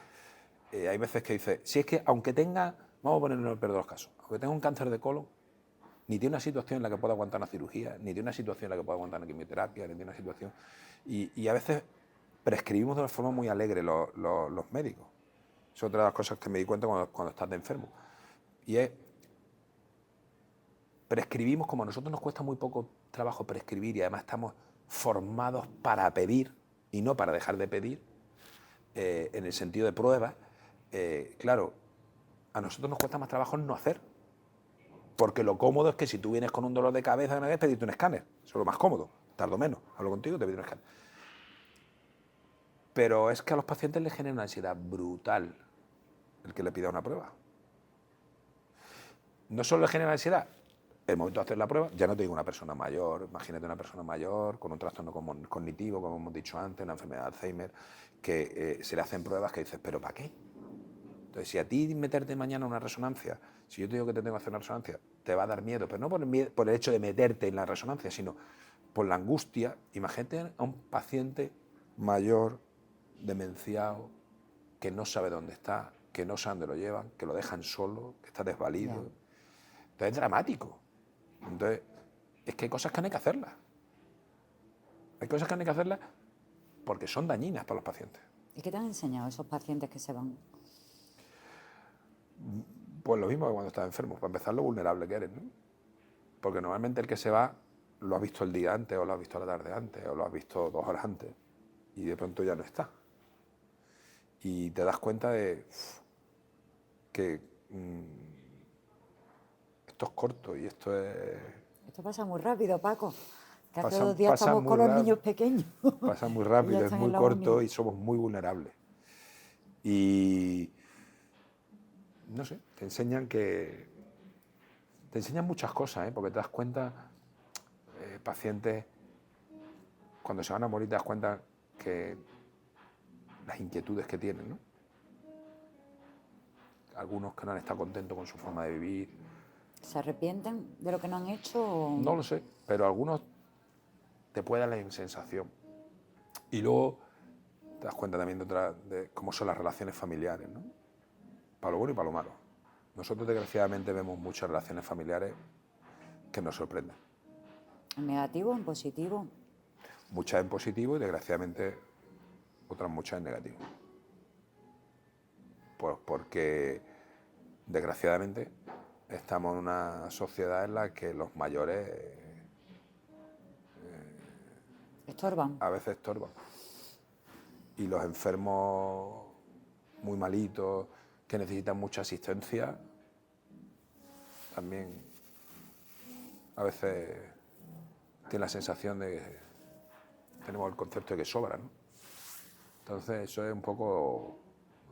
hay veces que dice, si es que aunque tenga, vamos a ponerlo en el peor de los casos, aunque tenga un cáncer de colon, ni tiene una situación en la que pueda aguantar una cirugía, ni tiene una situación en la que pueda aguantar una quimioterapia, ni tiene una situación. Y a veces prescribimos de una forma muy alegre los médicos. Es otra de las cosas que me di cuenta cuando estás de enfermo. Y es, prescribimos, como a nosotros nos cuesta muy poco trabajo prescribir y además estamos formados para pedir y no para dejar de pedir, en el sentido de pruebas, claro, a nosotros nos cuesta más trabajo no hacer. Porque lo cómodo es que si tú vienes con un dolor de cabeza, una vez pedirte un escáner. Eso es lo más cómodo. Tardo menos. Hablo contigo, te pido un escáner. Pero es que a los pacientes les genera una ansiedad brutal el que le pida una prueba. No solo les genera ansiedad el momento de hacer la prueba, ya no te digo una persona mayor, imagínate una persona mayor con un trastorno cognitivo, como hemos dicho antes, una enfermedad de Alzheimer, que se le hacen pruebas que dices, ¿pero para qué? Entonces, si a ti meterte mañana una resonancia, si yo te digo que te tengo que hacer una resonancia, te va a dar miedo, pero no por el hecho de meterte en la resonancia, sino por la angustia. Imagínate a un paciente mayor, demenciado, que no sabe dónde está, que no saben dónde lo llevan, que lo dejan solo, que está desvalido. Ya. Entonces es dramático. Entonces, es que hay cosas que no hay que hacerlas. Hay cosas que no hay que hacerlas porque son dañinas para los pacientes. ¿Y qué te han enseñado esos pacientes que se van? Pues lo mismo que cuando estás enfermo. Para empezar, lo vulnerable que eres, ¿no? Porque normalmente el que se va lo has visto el día antes, o lo has visto la tarde antes, o lo has visto 2 horas antes, y de pronto ya no está. Y te das cuenta de que esto es corto y esto es... Esto pasa muy rápido, Paco. Que hace Pasa- 2 días pasa estamos muy con los rápido. niños pequeños. Pasa muy Y ya rápido, es están muy en la corto uni. y somos muy vulnerables. Y no sé, te enseñan muchas cosas, porque te das cuenta, pacientes, cuando se van a morir te das cuenta que las inquietudes que tienen, ¿no? Algunos que no han estado contentos con su forma de vivir. ¿Se arrepienten de lo que no han hecho? O... No lo sé, pero algunos te puede dar la sensación. Y luego te das cuenta también de cómo son las relaciones familiares, ¿no? Para lo bueno y para lo malo. Nosotros desgraciadamente vemos muchas relaciones familiares que nos sorprenden. ¿En negativo, en positivo? Muchas en positivo y desgraciadamente otras muchas en negativo. Pues porque desgraciadamente estamos en una sociedad en la que los mayores ¿Estorban? a veces estorban. Y los enfermos muy malitos, que necesitan mucha asistencia, también a veces tienen la sensación de que tenemos el concepto de que sobra, ¿no? Entonces eso es un poco,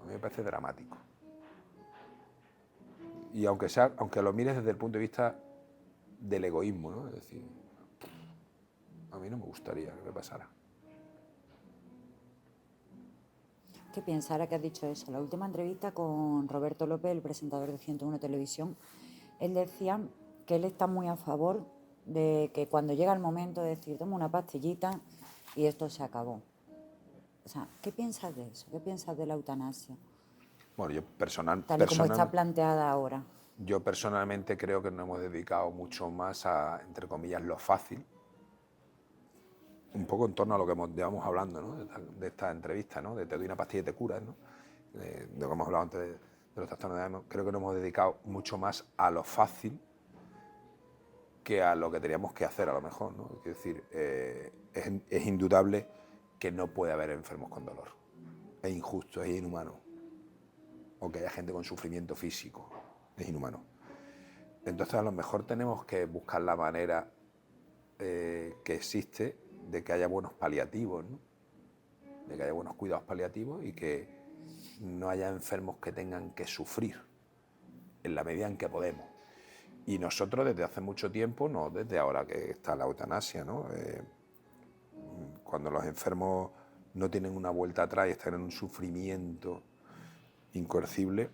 a mí me parece dramático. Y aunque lo mires desde el punto de vista del egoísmo, ¿no? Es decir, a mí no me gustaría que me pasara. ¿Qué piensas ahora que has dicho eso? La última entrevista con Roberto López, el presentador de 101 Televisión, él decía que él está muy a favor de que cuando llega el momento de decir, toma una pastillita y esto se acabó. O sea, ¿qué piensas de eso? ¿Qué piensas de la eutanasia? Bueno, Tal y como está planteada ahora. Yo personalmente creo que nos hemos dedicado mucho más a, entre comillas, lo fácil, un poco en torno a lo que llevamos hablando, ¿no? de esta entrevista, ¿no? De te doy una pastilla y te curas, ¿no? De lo que hemos hablado antes de los trastornos de Alzheimer. Creo que nos hemos dedicado mucho más a lo fácil que a lo que teníamos que hacer a lo mejor, ¿no? Es decir, es indudable que no puede haber enfermos con dolor. Es injusto, es inhumano. O que haya gente con sufrimiento físico. Es inhumano. Entonces a lo mejor tenemos que buscar la manera que existe de que haya buenos paliativos, ¿no? De que haya buenos cuidados paliativos y que no haya enfermos que tengan que sufrir en la medida en que podemos. Y nosotros desde hace mucho tiempo, no desde ahora que está la eutanasia, ¿no? Cuando los enfermos no tienen una vuelta atrás y están en un sufrimiento incoercible,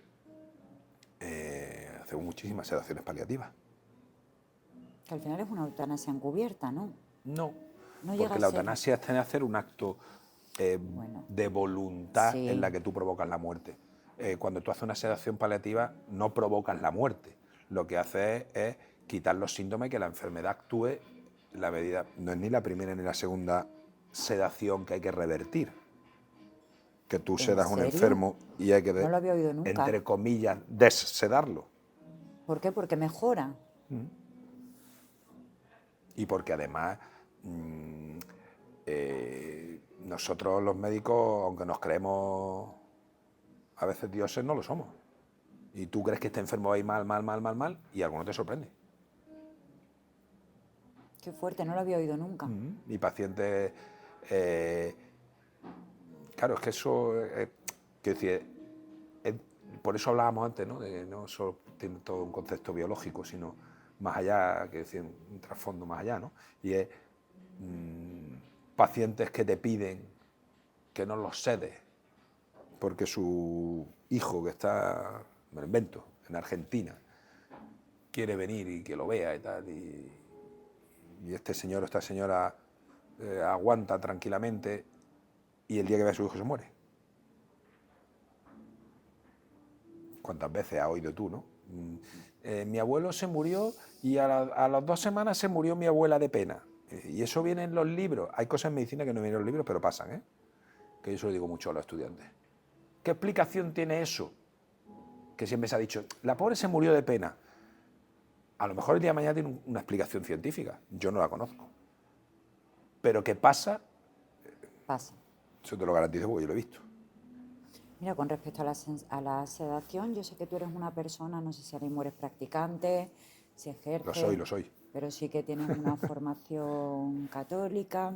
hacemos muchísimas sedaciones paliativas. Que al final es una eutanasia encubierta, ¿no? No, No llega porque a la ser... eutanasia es hacer un acto Bueno, de voluntad sí. en la que tú provocas la muerte. Cuando tú haces una sedación paliativa no provocas la muerte, lo que haces es quitar los síntomas y que la enfermedad actúe en la medida. No es ni la primera ni la segunda sedación que hay que revertir, que tú ¿En sedas a un serio? enfermo y hay que, No lo había oído nunca. entre comillas, dessedarlo. ¿Por qué? Porque mejora. Y porque además nosotros los médicos, aunque nos creemos a veces dioses, no lo somos. Y tú crees que este enfermo va a ir mal, y algo no te sorprende. Qué fuerte, no lo había oído nunca. Y pacientes... claro, es que eso... quiero decir, por eso hablábamos antes, ¿no? De que no solo tiene todo un concepto biológico, sino más allá, quiero decir, un trasfondo más allá, ¿no? Y es pacientes que te piden que no los cedes porque su hijo, que está, me lo invento, en Argentina, quiere venir y que lo vea y tal, y este señor o esta señora aguanta tranquilamente y el día que ve a su hijo se muere. ¿Cuántas veces has oído tú, no? Mi abuelo se murió y a las 2 semanas se murió mi abuela de pena. Y eso viene en los libros. Hay cosas en medicina que no vienen en los libros, pero pasan, ¿eh? Que yo se lo digo mucho a los estudiantes. ¿Qué explicación tiene eso? Que siempre se ha dicho, la pobre se murió de pena. A lo mejor el día de mañana tiene una explicación científica. Yo no la conozco. Pero ¿qué pasa? Pasa. Eso te lo garantizo porque yo lo he visto. Mira, con respecto a la sedación, yo sé que tú eres una persona, no sé si ahora mismo eres practicante, si ejerces. Lo soy. Pero sí que tienes una formación católica.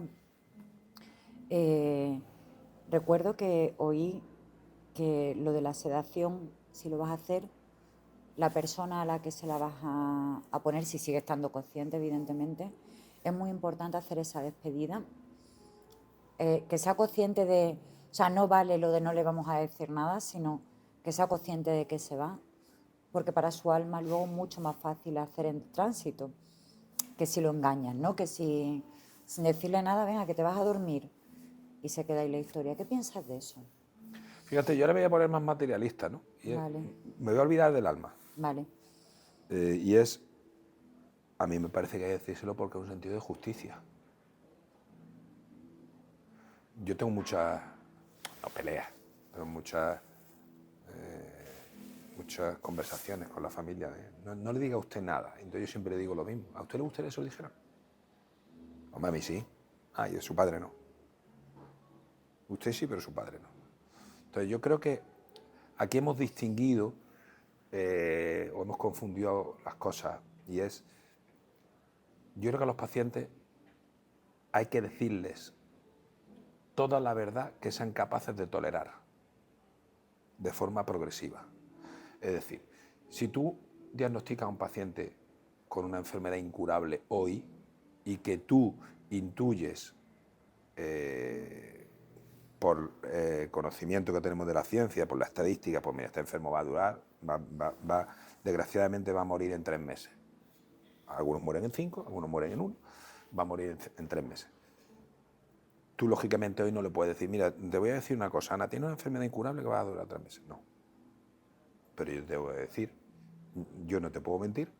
Recuerdo que oí que lo de la sedación, si lo vas a hacer, la persona a la que se la vas a poner, si sigue estando consciente, evidentemente, es muy importante hacer esa despedida. Que sea consciente de, o sea, no vale lo de no le vamos a decir nada, sino que sea consciente de que se va, porque para su alma luego es mucho más fácil hacer el tránsito que si lo engañas, ¿no? Que si sin decirle nada, venga, que te vas a dormir y se queda ahí la historia. ¿Qué piensas de eso? Fíjate, yo ahora me voy a poner más materialista, ¿no? Vale. Me voy a olvidar del alma. Vale. Y es, a mí me parece que hay que decírselo porque es un sentido de justicia. Yo tengo muchas, no peleas, pero muchas conversaciones con la familia. No le diga a usted nada. Entonces yo siempre le digo lo mismo. ¿A usted le gustaría que se lo dijera? Hombre, a mí sí. Ah, y a su padre no. Usted sí, pero su padre no. Entonces yo creo que aquí hemos distinguido o hemos confundido las cosas. Y es, yo creo que a los pacientes hay que decirles toda la verdad que sean capaces de tolerar de forma progresiva. Es decir, si tú diagnosticas a un paciente con una enfermedad incurable hoy y que tú intuyes por conocimiento que tenemos de la ciencia, por la estadística, pues mira, este enfermo va a durar, desgraciadamente va a morir en 3 meses. Algunos mueren en 5, algunos mueren en 1, va a morir en 3 meses. Tú, lógicamente, hoy no le puedes decir, mira, te voy a decir una cosa, Ana, tiene una enfermedad incurable que va a durar 3 meses. No. Pero yo te tengo que decir, yo no te puedo mentir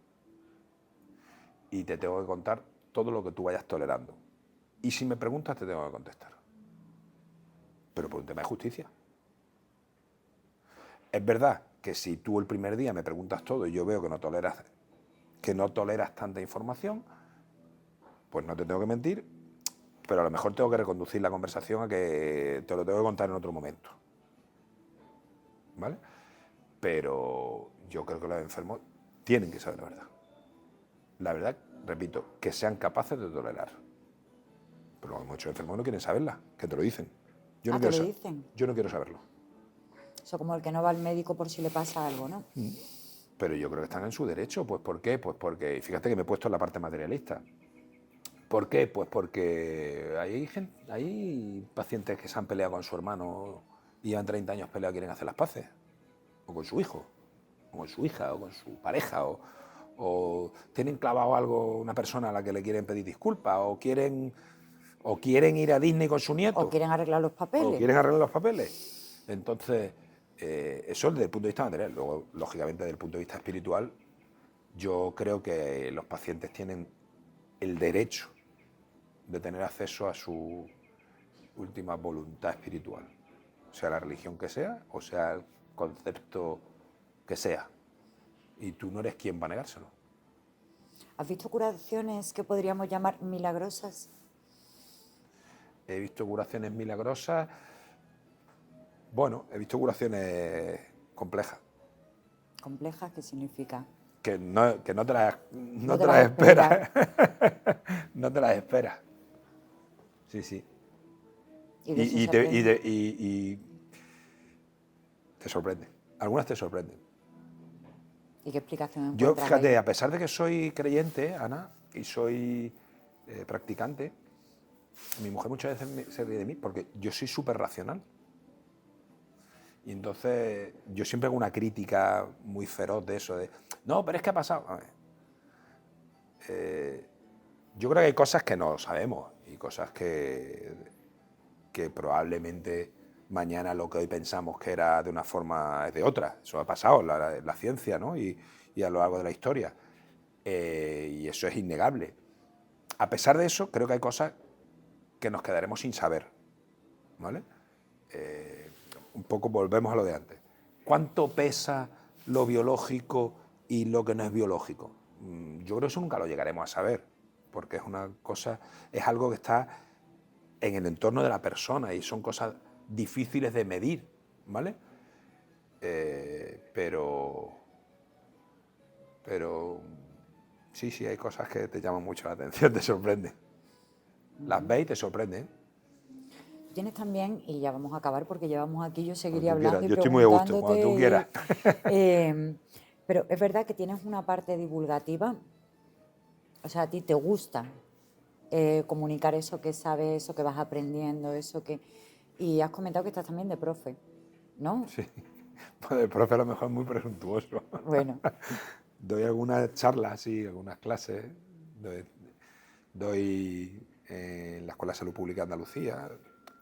y te tengo que contar todo lo que tú vayas tolerando. Y si me preguntas, te tengo que contestar. Pero por un tema de justicia. Es verdad que si tú el primer día me preguntas todo y yo veo que no toleras tanta información, pues no te tengo que mentir, pero a lo mejor tengo que reconducir la conversación a que te lo tengo que contar en otro momento. ¿Vale? Pero yo creo que los enfermos tienen que saber la verdad. La verdad, repito, que sean capaces de tolerar. Pero muchos enfermos no quieren saberla, que te lo dicen. Yo no ¿te quiero lo dicen? Yo no quiero saberlo. Eso como el que no va al médico por si le pasa algo, ¿no? Pero yo creo que están en su derecho. Pues ¿por qué? Pues porque, fíjate que me he puesto en la parte materialista. ¿Por qué? Pues porque hay pacientes que se han peleado con su hermano y llevan 30 años peleados y quieren hacer las paces. O con su hijo, o con su hija, o con su pareja, o tienen clavado algo una persona a la que le quieren pedir disculpas, o quieren ir a Disney con su nieto. O quieren arreglar los papeles. O quieren arreglar los papeles. Entonces, eso desde el punto de vista material. Luego, lógicamente, desde el punto de vista espiritual, yo creo que los pacientes tienen el derecho de tener acceso a su última voluntad espiritual, sea la religión que sea, o sea el concepto que sea. Y tú no eres quien va a negárselo. ¿Has visto curaciones que podríamos llamar milagrosas? He visto curaciones milagrosas. Bueno, he visto curaciones complejas. ¿Complejas? ¿Qué significa? Que no te las esperas. No te las esperas. Sí, sí. Y te sorprende. Algunas te sorprenden. ¿Y qué explicación Yo, encuentras fíjate, ahí? a pesar de que soy creyente, Ana, y soy practicante, mi mujer muchas veces se ríe de mí porque yo soy súper racional. Y entonces yo siempre hago una crítica muy feroz de eso, de, no, pero es que ha pasado. A ver, yo creo que hay cosas que no sabemos y cosas que probablemente mañana lo que hoy pensamos que era de una forma es de otra. Eso ha pasado en la ciencia, ¿no? Y a lo largo de la historia. Y eso es innegable. A pesar de eso, creo que hay cosas que nos quedaremos sin saber, ¿vale? Un poco volvemos a lo de antes. ¿Cuánto pesa lo biológico y lo que no es biológico? Yo creo que eso nunca lo llegaremos a saber, porque es una cosa, es algo que está en el entorno de la persona y son cosas difíciles de medir, ¿vale? Pero sí, hay cosas que te llaman mucho la atención, te sorprenden. Las ves y te sorprenden. Tienes también, y ya vamos a acabar porque llevamos aquí, yo seguiría Cuando tú hablando quieras. y Yo estoy muy a gusto, preguntándote. cuando tú quieras. Pero es verdad que tienes una parte divulgativa, o sea, a ti te gusta comunicar eso que sabes, eso que vas aprendiendo, eso que... Y has comentado que estás también de profe, ¿no? Sí, pues el profe a lo mejor es muy presuntuoso. Bueno. Doy algunas charlas, sí, algunas clases. Doy en la Escuela de Salud Pública de Andalucía.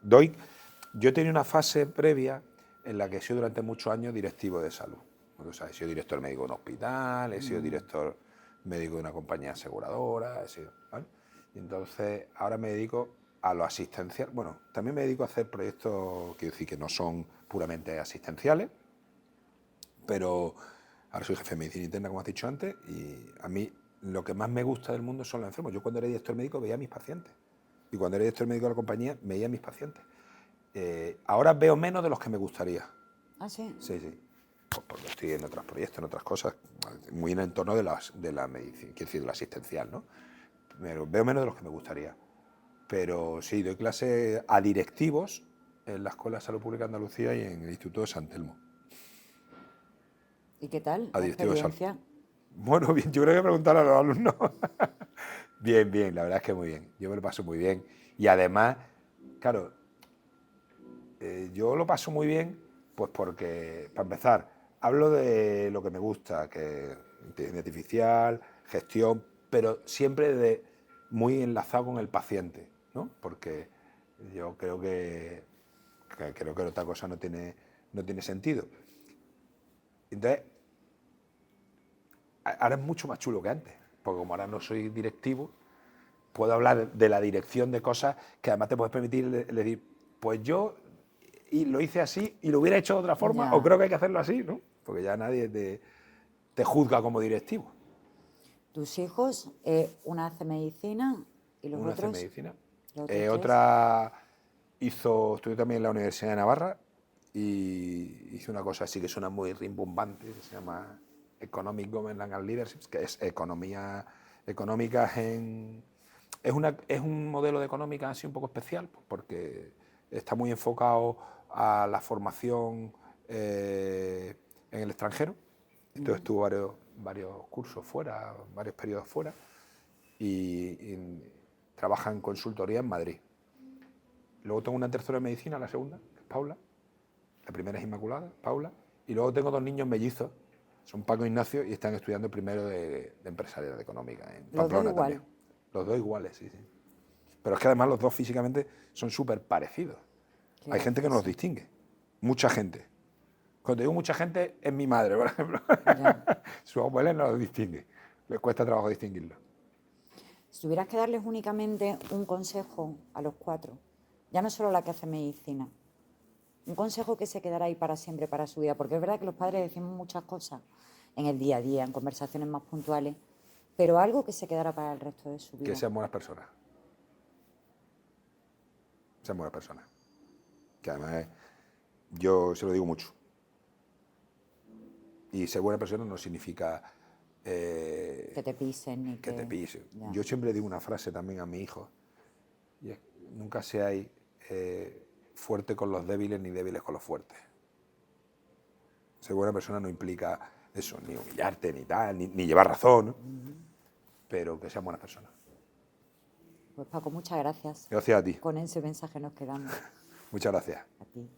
Yo he tenido una fase previa en la que he sido durante muchos años directivo de salud. O sea, he sido director médico de un hospital, he sido director médico de una compañía aseguradora, ¿vale? Y entonces ahora me dedico a lo asistencial. Bueno, también me dedico a hacer proyectos, quiero decir, que no son puramente asistenciales, pero ahora soy jefe de medicina interna, como has dicho antes, y a mí lo que más me gusta del mundo son los enfermos. Yo cuando era director médico veía a mis pacientes. Y cuando era director médico de la compañía veía a mis pacientes. Ahora veo menos de los que me gustaría. ¿Ah, sí? Sí. Pues porque estoy en otros proyectos, en otras cosas, muy en el entorno de la medicina, quiero decir, de lo asistencial, ¿no? Pero veo menos de los que me gustaría. Pero sí, doy clase a directivos en la Escuela de Salud Pública de Andalucía y en el Instituto de San Telmo. ¿Y qué tal A la directivos de salud. experiencia? Bueno, bien, yo creo que preguntar a los alumnos. Bien, la verdad es que muy bien. Yo me lo paso muy bien. Y además, claro, yo lo paso muy bien, pues porque, para empezar, hablo de lo que me gusta, que es inteligencia artificial, gestión, pero siempre muy enlazado con el paciente, ¿no? Porque yo creo que otra cosa no tiene sentido. Entonces, ahora es mucho más chulo que antes, porque como ahora no soy directivo, puedo hablar de la dirección de cosas que además te puedes permitir decir, pues yo lo hice así y lo hubiera hecho de otra forma, Ya. o creo que hay que hacerlo así, ¿no? Porque ya nadie te juzga como directivo. Tus hijos, una hace medicina y los Una hace otros... medicina. Los otros tres. Otra estudió también en la Universidad de Navarra y hizo una cosa así que suena muy rimbombante, que se llama Economic Governance and Leadership, que es economía económica es un modelo de económica así un poco especial, porque está muy enfocado a la formación en el extranjero. Entonces tuvo varios cursos fuera, varios periodos fuera y trabaja en consultoría en Madrid. Luego tengo una tercera de medicina, la segunda, que es Paula. La primera es Inmaculada, Paula. Y luego tengo dos niños mellizos, son Paco e Ignacio, y están estudiando primero de empresarial económica en Pamplona también. Los dos iguales, sí. Pero es que además los dos físicamente son súper parecidos. Hay gente que no los distingue. Mucha gente. Cuando digo mucha gente, es mi madre, por ejemplo. Sus abuelos no los distingue. Les cuesta trabajo distinguirlos. Si tuvieras que darles únicamente un consejo a los cuatro, ya no solo la que hace medicina, un consejo que se quedará ahí para siempre, para su vida, porque es verdad que los padres decimos muchas cosas en el día a día, en conversaciones más puntuales, pero algo que se quedará para el resto de su vida. Que sean buenas personas. Sean buenas personas. Que además yo se lo digo mucho. Y ser buena persona no significa que te pisen ni que te pisen. Ya. Yo siempre digo una frase también a mi hijo, y es, nunca seáis fuerte con los débiles ni débiles con los fuertes. Ser buena persona no implica eso, ni humillarte, ni tal, ni llevar razón, ¿no? Pero que sean buenas personas. Pues Paco, muchas gracias. Gracias a ti. Con ese mensaje nos quedamos. Muchas gracias. A ti.